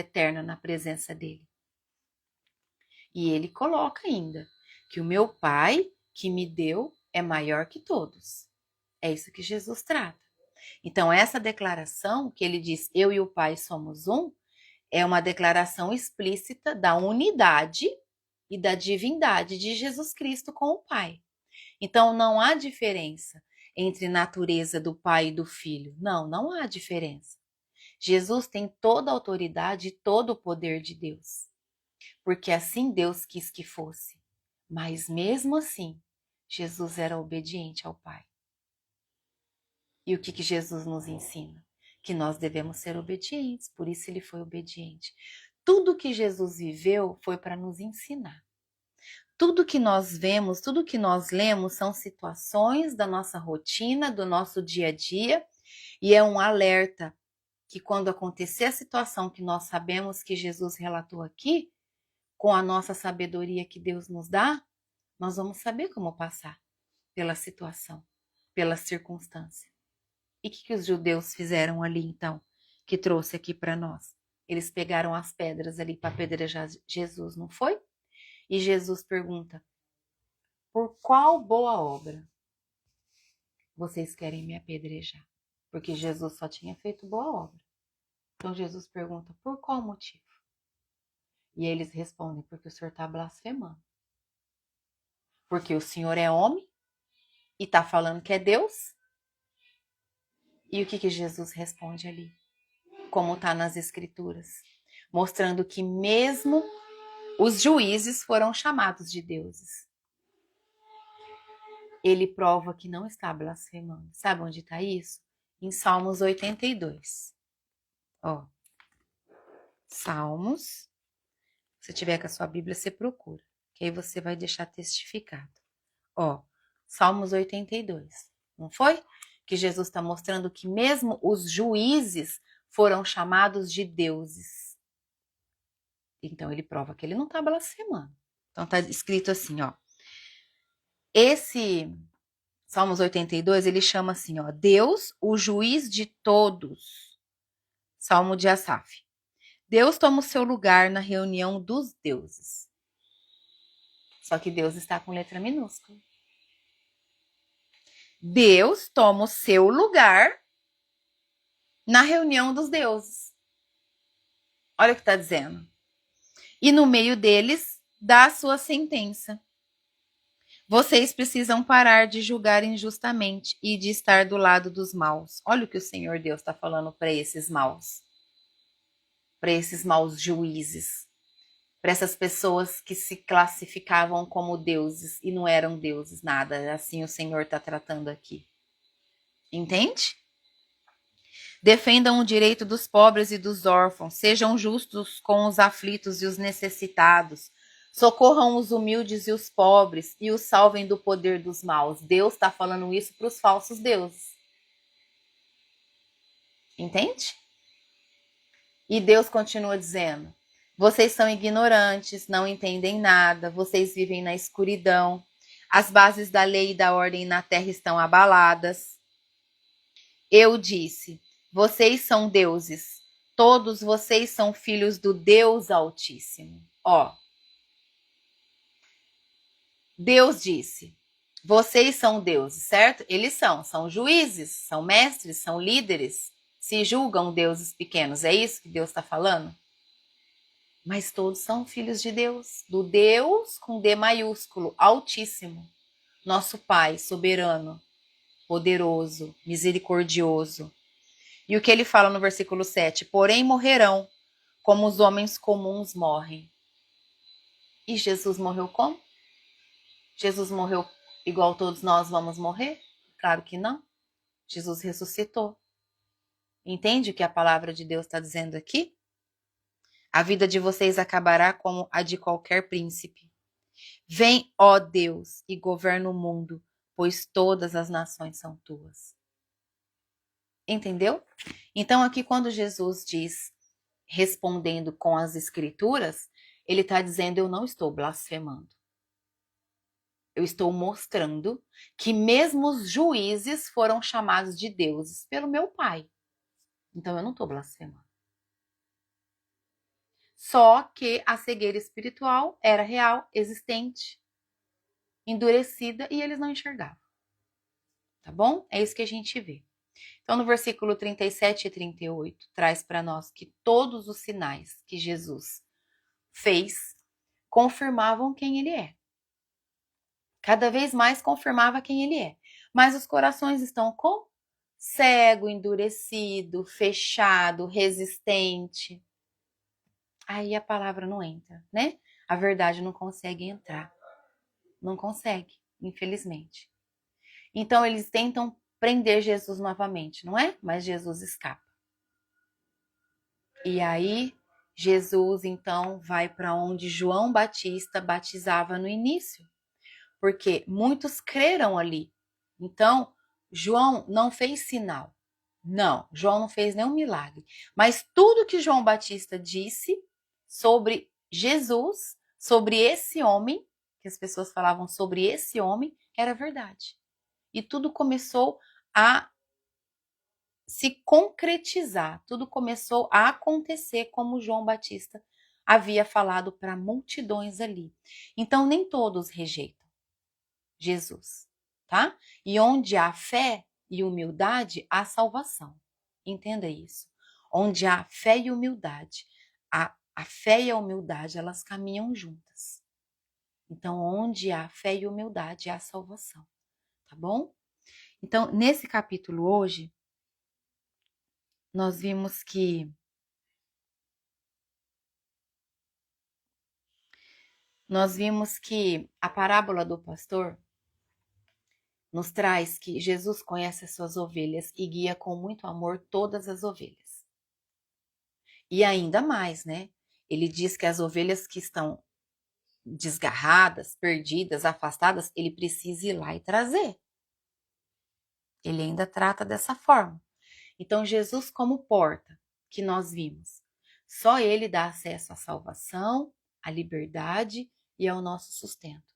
eterna na presença dele. E ele coloca ainda que o meu Pai que me deu é maior que todos. É isso que Jesus trata. Então, essa declaração que ele diz, eu e o Pai somos um, é uma declaração explícita da unidade e da divindade de Jesus Cristo com o Pai. Então, não há diferença entre natureza do Pai e do Filho. Não há diferença. Jesus tem toda a autoridade e todo o poder de Deus, porque assim Deus quis que fosse. Mas mesmo assim, Jesus era obediente ao Pai. E o que Jesus nos ensina? Que nós devemos ser obedientes, por isso ele foi obediente. Tudo que Jesus viveu foi para nos ensinar. Tudo que nós vemos, tudo que nós lemos são situações da nossa rotina, do nosso dia a dia, e é um alerta que quando acontecer a situação que nós sabemos que Jesus relatou aqui, com a nossa sabedoria que Deus nos dá, nós vamos saber como passar pela situação, pela circunstância. E o que os judeus fizeram ali, então, que trouxe aqui para nós? Eles pegaram as pedras ali para apedrejar Jesus, não foi? E Jesus pergunta, por qual boa obra vocês querem me apedrejar? Porque Jesus só tinha feito boa obra. Então Jesus pergunta, por qual motivo? E eles respondem, porque o Senhor está blasfemando. Porque o Senhor é homem e está falando que é Deus. E o que Jesus responde ali? Como está nas Escrituras. Mostrando que mesmo os juízes foram chamados de deuses. Ele prova que não está blasfemando. Sabe onde está isso? Em Salmos 82. Salmos. Se tiver com a sua Bíblia, você procura. Que aí você vai deixar testificado. Salmos 82. Não foi? Que Jesus está mostrando que mesmo os juízes foram chamados de deuses. Então ele prova que ele não está blasfemando. Então está escrito assim, Esse Salmos 82, ele chama assim, Deus, o juiz de todos. Salmo de Asaf. Deus toma o seu lugar na reunião dos deuses. Só que Deus está com letra minúscula. Deus toma o seu lugar na reunião dos deuses. Olha o que está dizendo. E no meio deles, dá a sua sentença. Vocês precisam parar de julgar injustamente e de estar do lado dos maus. Olha o que o Senhor Deus está falando para esses maus. Para esses maus juízes. Para essas pessoas que se classificavam como deuses e não eram deuses, nada. Assim o Senhor está tratando aqui. Entende? Defendam o direito dos pobres e dos órfãos. Sejam justos com os aflitos e os necessitados. Socorram os humildes e os pobres e os salvem do poder dos maus. Deus está falando isso para os falsos deuses. Entende? E Deus continua dizendo: vocês são ignorantes, não entendem nada, vocês vivem na escuridão. As bases da lei e da ordem na terra estão abaladas. Eu disse: vocês são deuses. Todos vocês são filhos do Deus Altíssimo. Ó. Deus disse: vocês são deuses, certo? Eles são juízes, são mestres, são líderes, se julgam deuses pequenos. É isso que Deus está falando? Mas todos são filhos de Deus, do Deus com D maiúsculo, Altíssimo, nosso Pai soberano, poderoso, misericordioso. E o que ele fala no versículo 7? Porém morrerão, como os homens comuns morrem. E Jesus morreu como? Jesus morreu igual todos nós vamos morrer? Claro que não. Jesus ressuscitou. Entende o que a palavra de Deus está dizendo aqui? A vida de vocês acabará como a de qualquer príncipe. Vem, ó Deus, e governa o mundo, pois todas as nações são tuas. Entendeu? Então aqui quando Jesus diz, respondendo com as escrituras, ele está dizendo: eu não estou blasfemando. Eu estou mostrando que mesmo os juízes foram chamados de deuses pelo meu Pai. Então eu não estou blasfemando. Só que a cegueira espiritual era real, existente, endurecida, e eles não enxergavam. Tá bom? É isso que a gente vê. Então, no versículo 37 e 38, traz para nós que todos os sinais que Jesus fez confirmavam quem ele é. Cada vez mais confirmava quem ele é. Mas os corações estão como? Cego, endurecido, fechado, resistente. Aí a palavra não entra, né? A verdade não consegue entrar. Não consegue, infelizmente. Então eles tentam prender Jesus novamente, não é? Mas Jesus escapa. E aí Jesus então vai para onde João Batista batizava no início, porque muitos creram ali. Então João não fez sinal. Não, João não fez nenhum milagre. Mas tudo que João Batista disse sobre Jesus, sobre esse homem, que as pessoas falavam sobre esse homem, era verdade. E tudo começou a se concretizar, tudo começou a acontecer como João Batista havia falado para multidões ali. Então nem todos rejeitam Jesus, tá? E onde há fé e humildade, há salvação. Entenda isso. Onde há fé e humildade, a fé e a humildade, elas caminham juntas. Então, onde há fé e humildade, há salvação. Tá bom? Então, nesse capítulo hoje, nós vimos que a parábola do pastor nos traz que Jesus conhece as suas ovelhas e guia com muito amor todas as ovelhas. E ainda mais, né? Ele diz que as ovelhas que estão desgarradas, perdidas, afastadas, ele precisa ir lá e trazer. Ele ainda trata dessa forma. Então, Jesus como porta, que nós vimos, só ele dá acesso à salvação, à liberdade e ao nosso sustento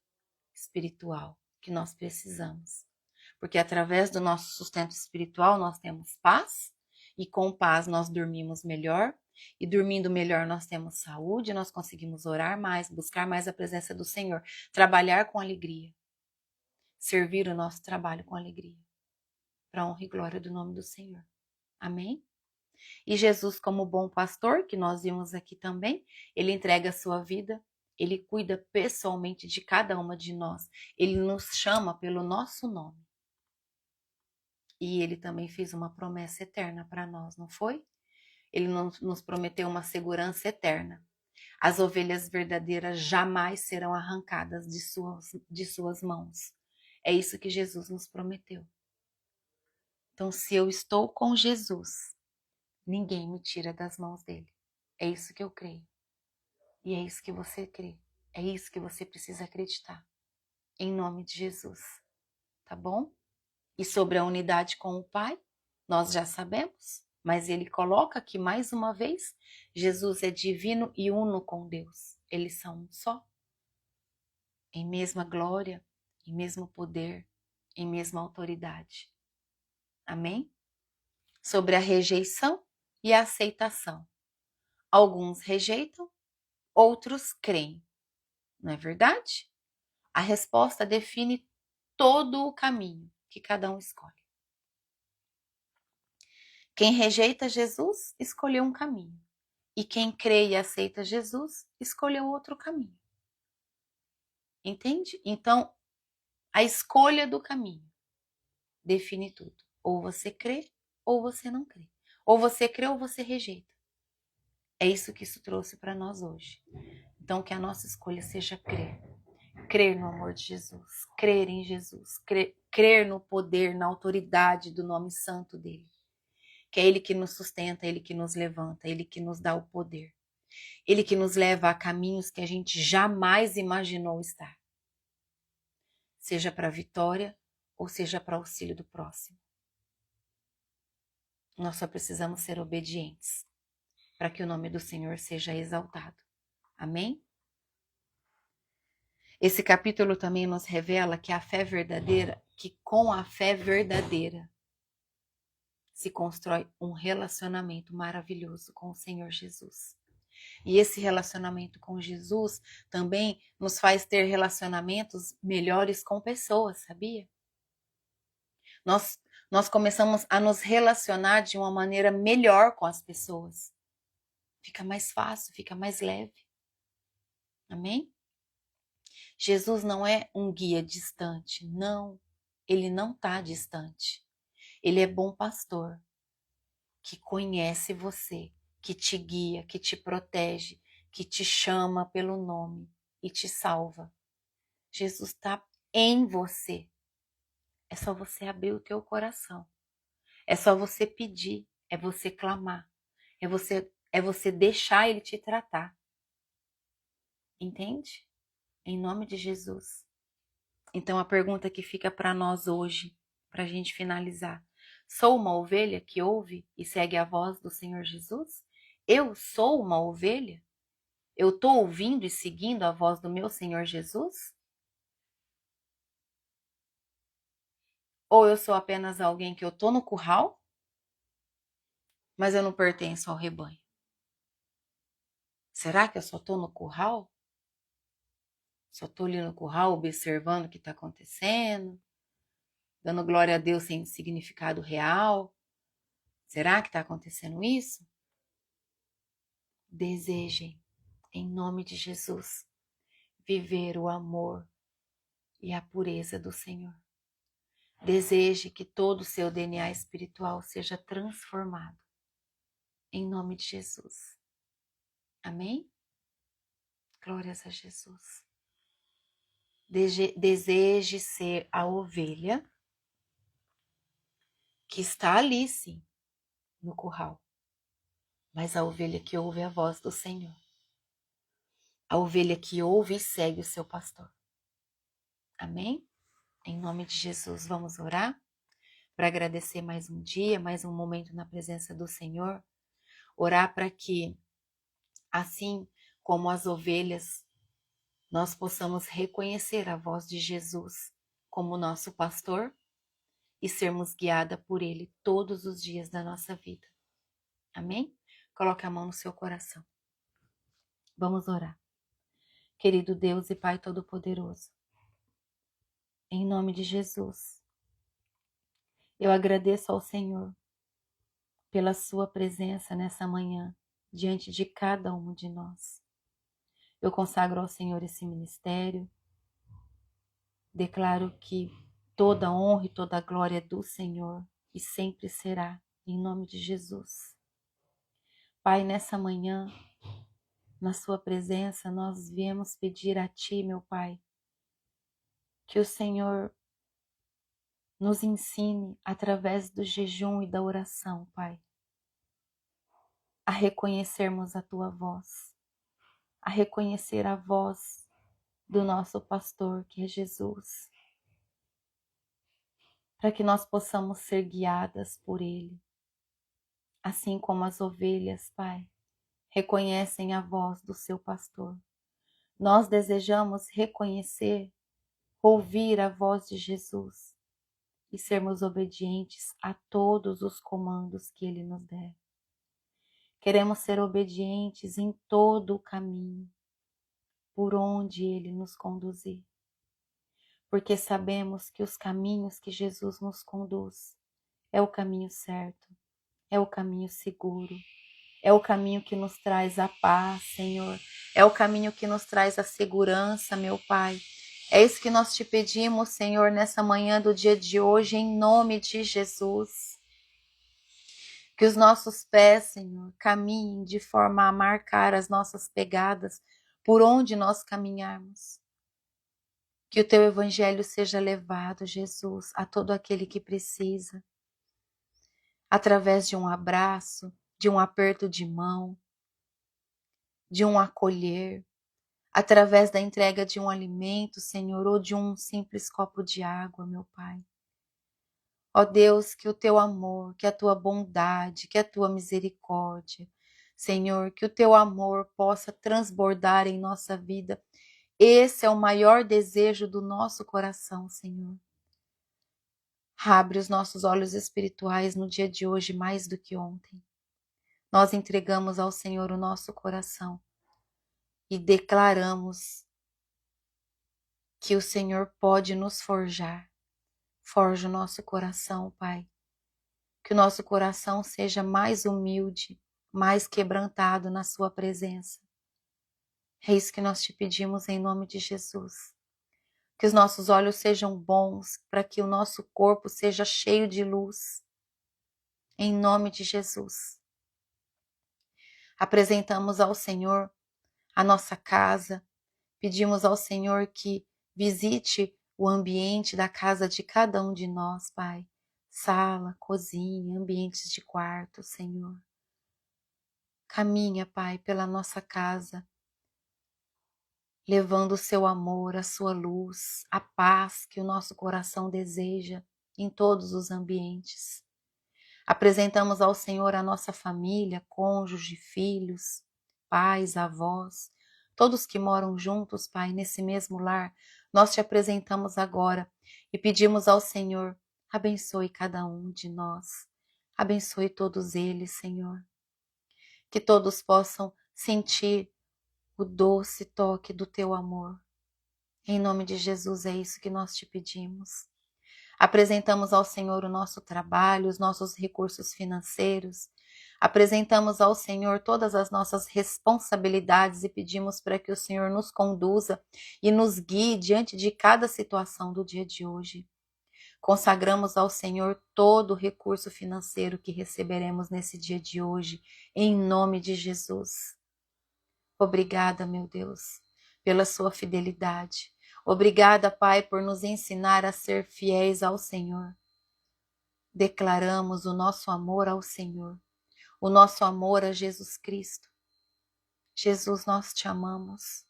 espiritual que nós precisamos. Porque através do nosso sustento espiritual nós temos paz, e com paz nós dormimos melhor, e dormindo melhor nós temos saúde, nós conseguimos orar mais, buscar mais a presença do Senhor, trabalhar com alegria, servir o nosso trabalho com alegria. para a honra e glória do nome do Senhor. Amém? E Jesus, como bom pastor, que nós vimos aqui também, ele entrega a sua vida, ele cuida pessoalmente de cada uma de nós, ele nos chama pelo nosso nome. E ele também fez uma promessa eterna para nós, não foi? Ele nos prometeu uma segurança eterna. As ovelhas verdadeiras jamais serão arrancadas de suas mãos. É isso que Jesus nos prometeu. Então, se eu estou com Jesus, ninguém me tira das mãos dele. É isso que eu creio. E é isso que você crê. É isso que você precisa acreditar. Em nome de Jesus. Tá bom? E sobre a unidade com o Pai, nós já sabemos. Mas ele coloca aqui mais uma vez, Jesus é divino e uno com Deus. Eles são um só. Em mesma glória, em mesmo poder, em mesma autoridade. Amém? Sobre a rejeição e a aceitação. Alguns rejeitam, outros creem. Não é verdade? A resposta define todo o caminho que cada um escolhe. Quem rejeita Jesus, escolheu um caminho. E quem crê e aceita Jesus, escolheu outro caminho. Entende? Então, a escolha do caminho define tudo. Ou você crê, ou você não crê. Ou você crê, ou você rejeita. É isso que isso trouxe para nós hoje. Então, que a nossa escolha seja crer. Crer no amor de Jesus. Crer em Jesus. Crer no poder, na autoridade do nome santo dele. Que é ele que nos sustenta, ele que nos levanta, ele que nos dá o poder. Ele que nos leva a caminhos que a gente jamais imaginou estar. Seja para a vitória ou seja para o auxílio do próximo. Nós só precisamos ser obedientes para que o nome do Senhor seja exaltado. Amém? Esse capítulo também nos revela que a fé verdadeira, que com a fé verdadeira se constrói um relacionamento maravilhoso com o Senhor Jesus. E esse relacionamento com Jesus também nos faz ter relacionamentos melhores com pessoas, sabia? Nós começamos a nos relacionar de uma maneira melhor com as pessoas. Fica mais fácil, fica mais leve. Amém? Jesus não é um guia distante, não. Ele não está distante. Ele é bom pastor, que conhece você, que te guia, que te protege, que te chama pelo nome e te salva. Jesus está em você. É só você abrir o teu coração. É só você pedir, é você clamar, é você deixar ele te tratar. Entende? Em nome de Jesus. Então a pergunta que fica para nós hoje, para a gente finalizar. Sou uma ovelha que ouve e segue a voz do Senhor Jesus? Eu sou uma ovelha? Eu estou ouvindo e seguindo a voz do meu Senhor Jesus? Ou eu sou apenas alguém que eu estou no curral, mas eu não pertenço ao rebanho? Será que eu só estou no curral? Só estou ali no curral observando o que está acontecendo, dando glória a Deus sem significado real? Será que está acontecendo isso? Desejem, em nome de Jesus, viver o amor e a pureza do Senhor. Deseje que todo o seu DNA espiritual seja transformado, em nome de Jesus. Amém? Glórias a Jesus. Deseje ser a ovelha que está ali, sim, no curral, mas a ovelha que ouve a voz do Senhor. A ovelha que ouve e segue o seu pastor. Amém? Em nome de Jesus, vamos orar para agradecer mais um dia, mais um momento na presença do Senhor. Orar para que, assim como as ovelhas, nós possamos reconhecer a voz de Jesus como nosso pastor e sermos guiadas por ele todos os dias da nossa vida. Amém? Coloque a mão no seu coração. Vamos orar. Querido Deus e Pai Todo-Poderoso, em nome de Jesus, Eu agradeço ao Senhor pela sua presença nessa manhã, diante de cada um de nós. Eu consagro ao Senhor esse ministério, declaro que toda honra e toda glória é do Senhor e sempre será, em nome de Jesus. Pai, nessa manhã, na sua presença, nós viemos pedir a Ti, meu Pai, que o Senhor nos ensine, através do jejum e da oração, Pai, a reconhecermos a Tua voz, a reconhecer a voz do nosso pastor, que é Jesus, para que nós possamos ser guiadas por Ele, assim como as ovelhas, Pai, reconhecem a voz do seu pastor. Nós desejamos reconhecer, ouvir a voz de Jesus e sermos obedientes a todos os comandos que Ele nos der. Queremos ser obedientes em todo o caminho, por onde Ele nos conduzir. Porque sabemos que os caminhos que Jesus nos conduz é o caminho certo, é o caminho seguro, é o caminho que nos traz a paz, Senhor. É o caminho que nos traz a segurança, meu Pai. É isso que nós te pedimos, Senhor, nessa manhã do dia de hoje, em nome de Jesus. Que os nossos pés, Senhor, caminhem de forma a marcar as nossas pegadas por onde nós caminharmos. Que o teu evangelho seja levado, Jesus, a todo aquele que precisa. Através de um abraço, de um aperto de mão, de um acolher, através da entrega de um alimento, Senhor, ou de um simples copo de água, meu Pai. Ó Deus, que o teu amor, que a tua bondade, que a tua misericórdia, Senhor, que o teu amor possa transbordar em nossa vida. Esse é o maior desejo do nosso coração, Senhor. Abre os nossos olhos espirituais no dia de hoje mais do que ontem. Nós entregamos ao Senhor o nosso coração e declaramos que o Senhor pode nos forjar. Forja o nosso coração, Pai. Que o nosso coração seja mais humilde, mais quebrantado na sua presença. É isso que nós te pedimos em nome de Jesus. Que os nossos olhos sejam bons, para que o nosso corpo seja cheio de luz. Em nome de Jesus. Apresentamos ao Senhor a nossa casa. Pedimos ao Senhor que visite o ambiente da casa de cada um de nós, Pai. Sala, cozinha, ambientes de quarto, Senhor. Caminha, Pai, pela nossa casa, levando o seu amor, a sua luz, a paz que o nosso coração deseja em todos os ambientes. Apresentamos ao Senhor a nossa família, cônjuge, filhos, pais, avós, todos que moram juntos, Pai, nesse mesmo lar. Nós te apresentamos agora e pedimos ao Senhor, abençoe cada um de nós. Abençoe todos eles, Senhor. Que todos possam sentir o doce toque do teu amor. Em nome de Jesus, é isso que nós te pedimos. Apresentamos ao Senhor o nosso trabalho, os nossos recursos financeiros. Apresentamos ao Senhor todas as nossas responsabilidades e pedimos para que o Senhor nos conduza e nos guie diante de cada situação do dia de hoje. Consagramos ao Senhor todo o recurso financeiro que receberemos nesse dia de hoje, em nome de Jesus. Obrigada, meu Deus, pela sua fidelidade. Obrigada, Pai, por nos ensinar a ser fiéis ao Senhor. Declaramos o nosso amor ao Senhor, o nosso amor a Jesus Cristo. Jesus, nós te amamos.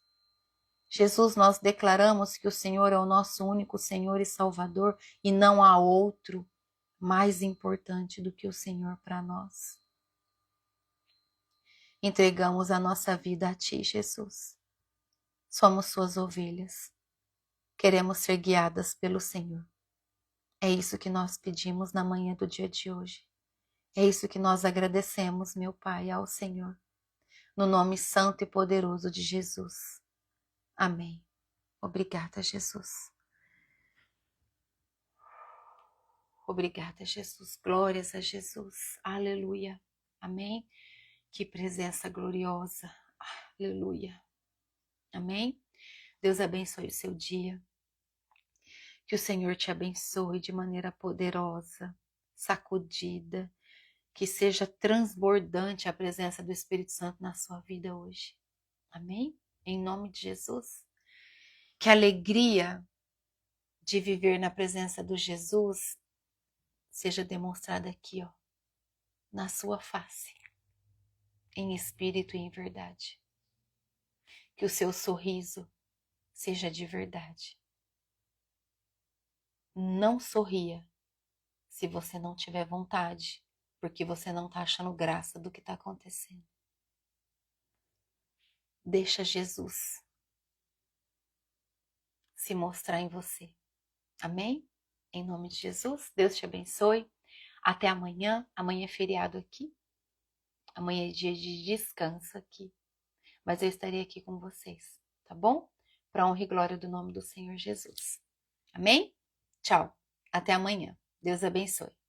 Jesus, nós declaramos que o Senhor é o nosso único Senhor e Salvador e não há outro mais importante do que o Senhor para nós. Entregamos a nossa vida a Ti, Jesus. Somos Suas ovelhas. Queremos ser guiadas pelo Senhor. É isso que nós pedimos na manhã do dia de hoje. É isso que nós agradecemos, meu Pai, ao Senhor. No nome santo e poderoso de Jesus. Amém. Obrigada, Jesus. Obrigada, Jesus. Glórias a Jesus. Aleluia. Amém. Que presença gloriosa. Aleluia. Amém. Deus abençoe o seu dia. Que o Senhor te abençoe de maneira poderosa, sacudida, que seja transbordante a presença do Espírito Santo na sua vida hoje. Amém? Em nome de Jesus. Que a alegria de viver na presença do Jesus seja demonstrada aqui, ó, na sua face, em espírito e em verdade. Que o seu sorriso seja de verdade. Não sorria se você não tiver vontade, porque você não está achando graça do que está acontecendo. Deixa Jesus se mostrar em você. Amém? Em nome de Jesus, Deus te abençoe. Até amanhã. Amanhã é feriado aqui. Amanhã é dia de descanso aqui. Mas eu estarei aqui com vocês, tá bom? Para honra e glória do nome do Senhor Jesus. Amém? Tchau. Até amanhã. Deus abençoe.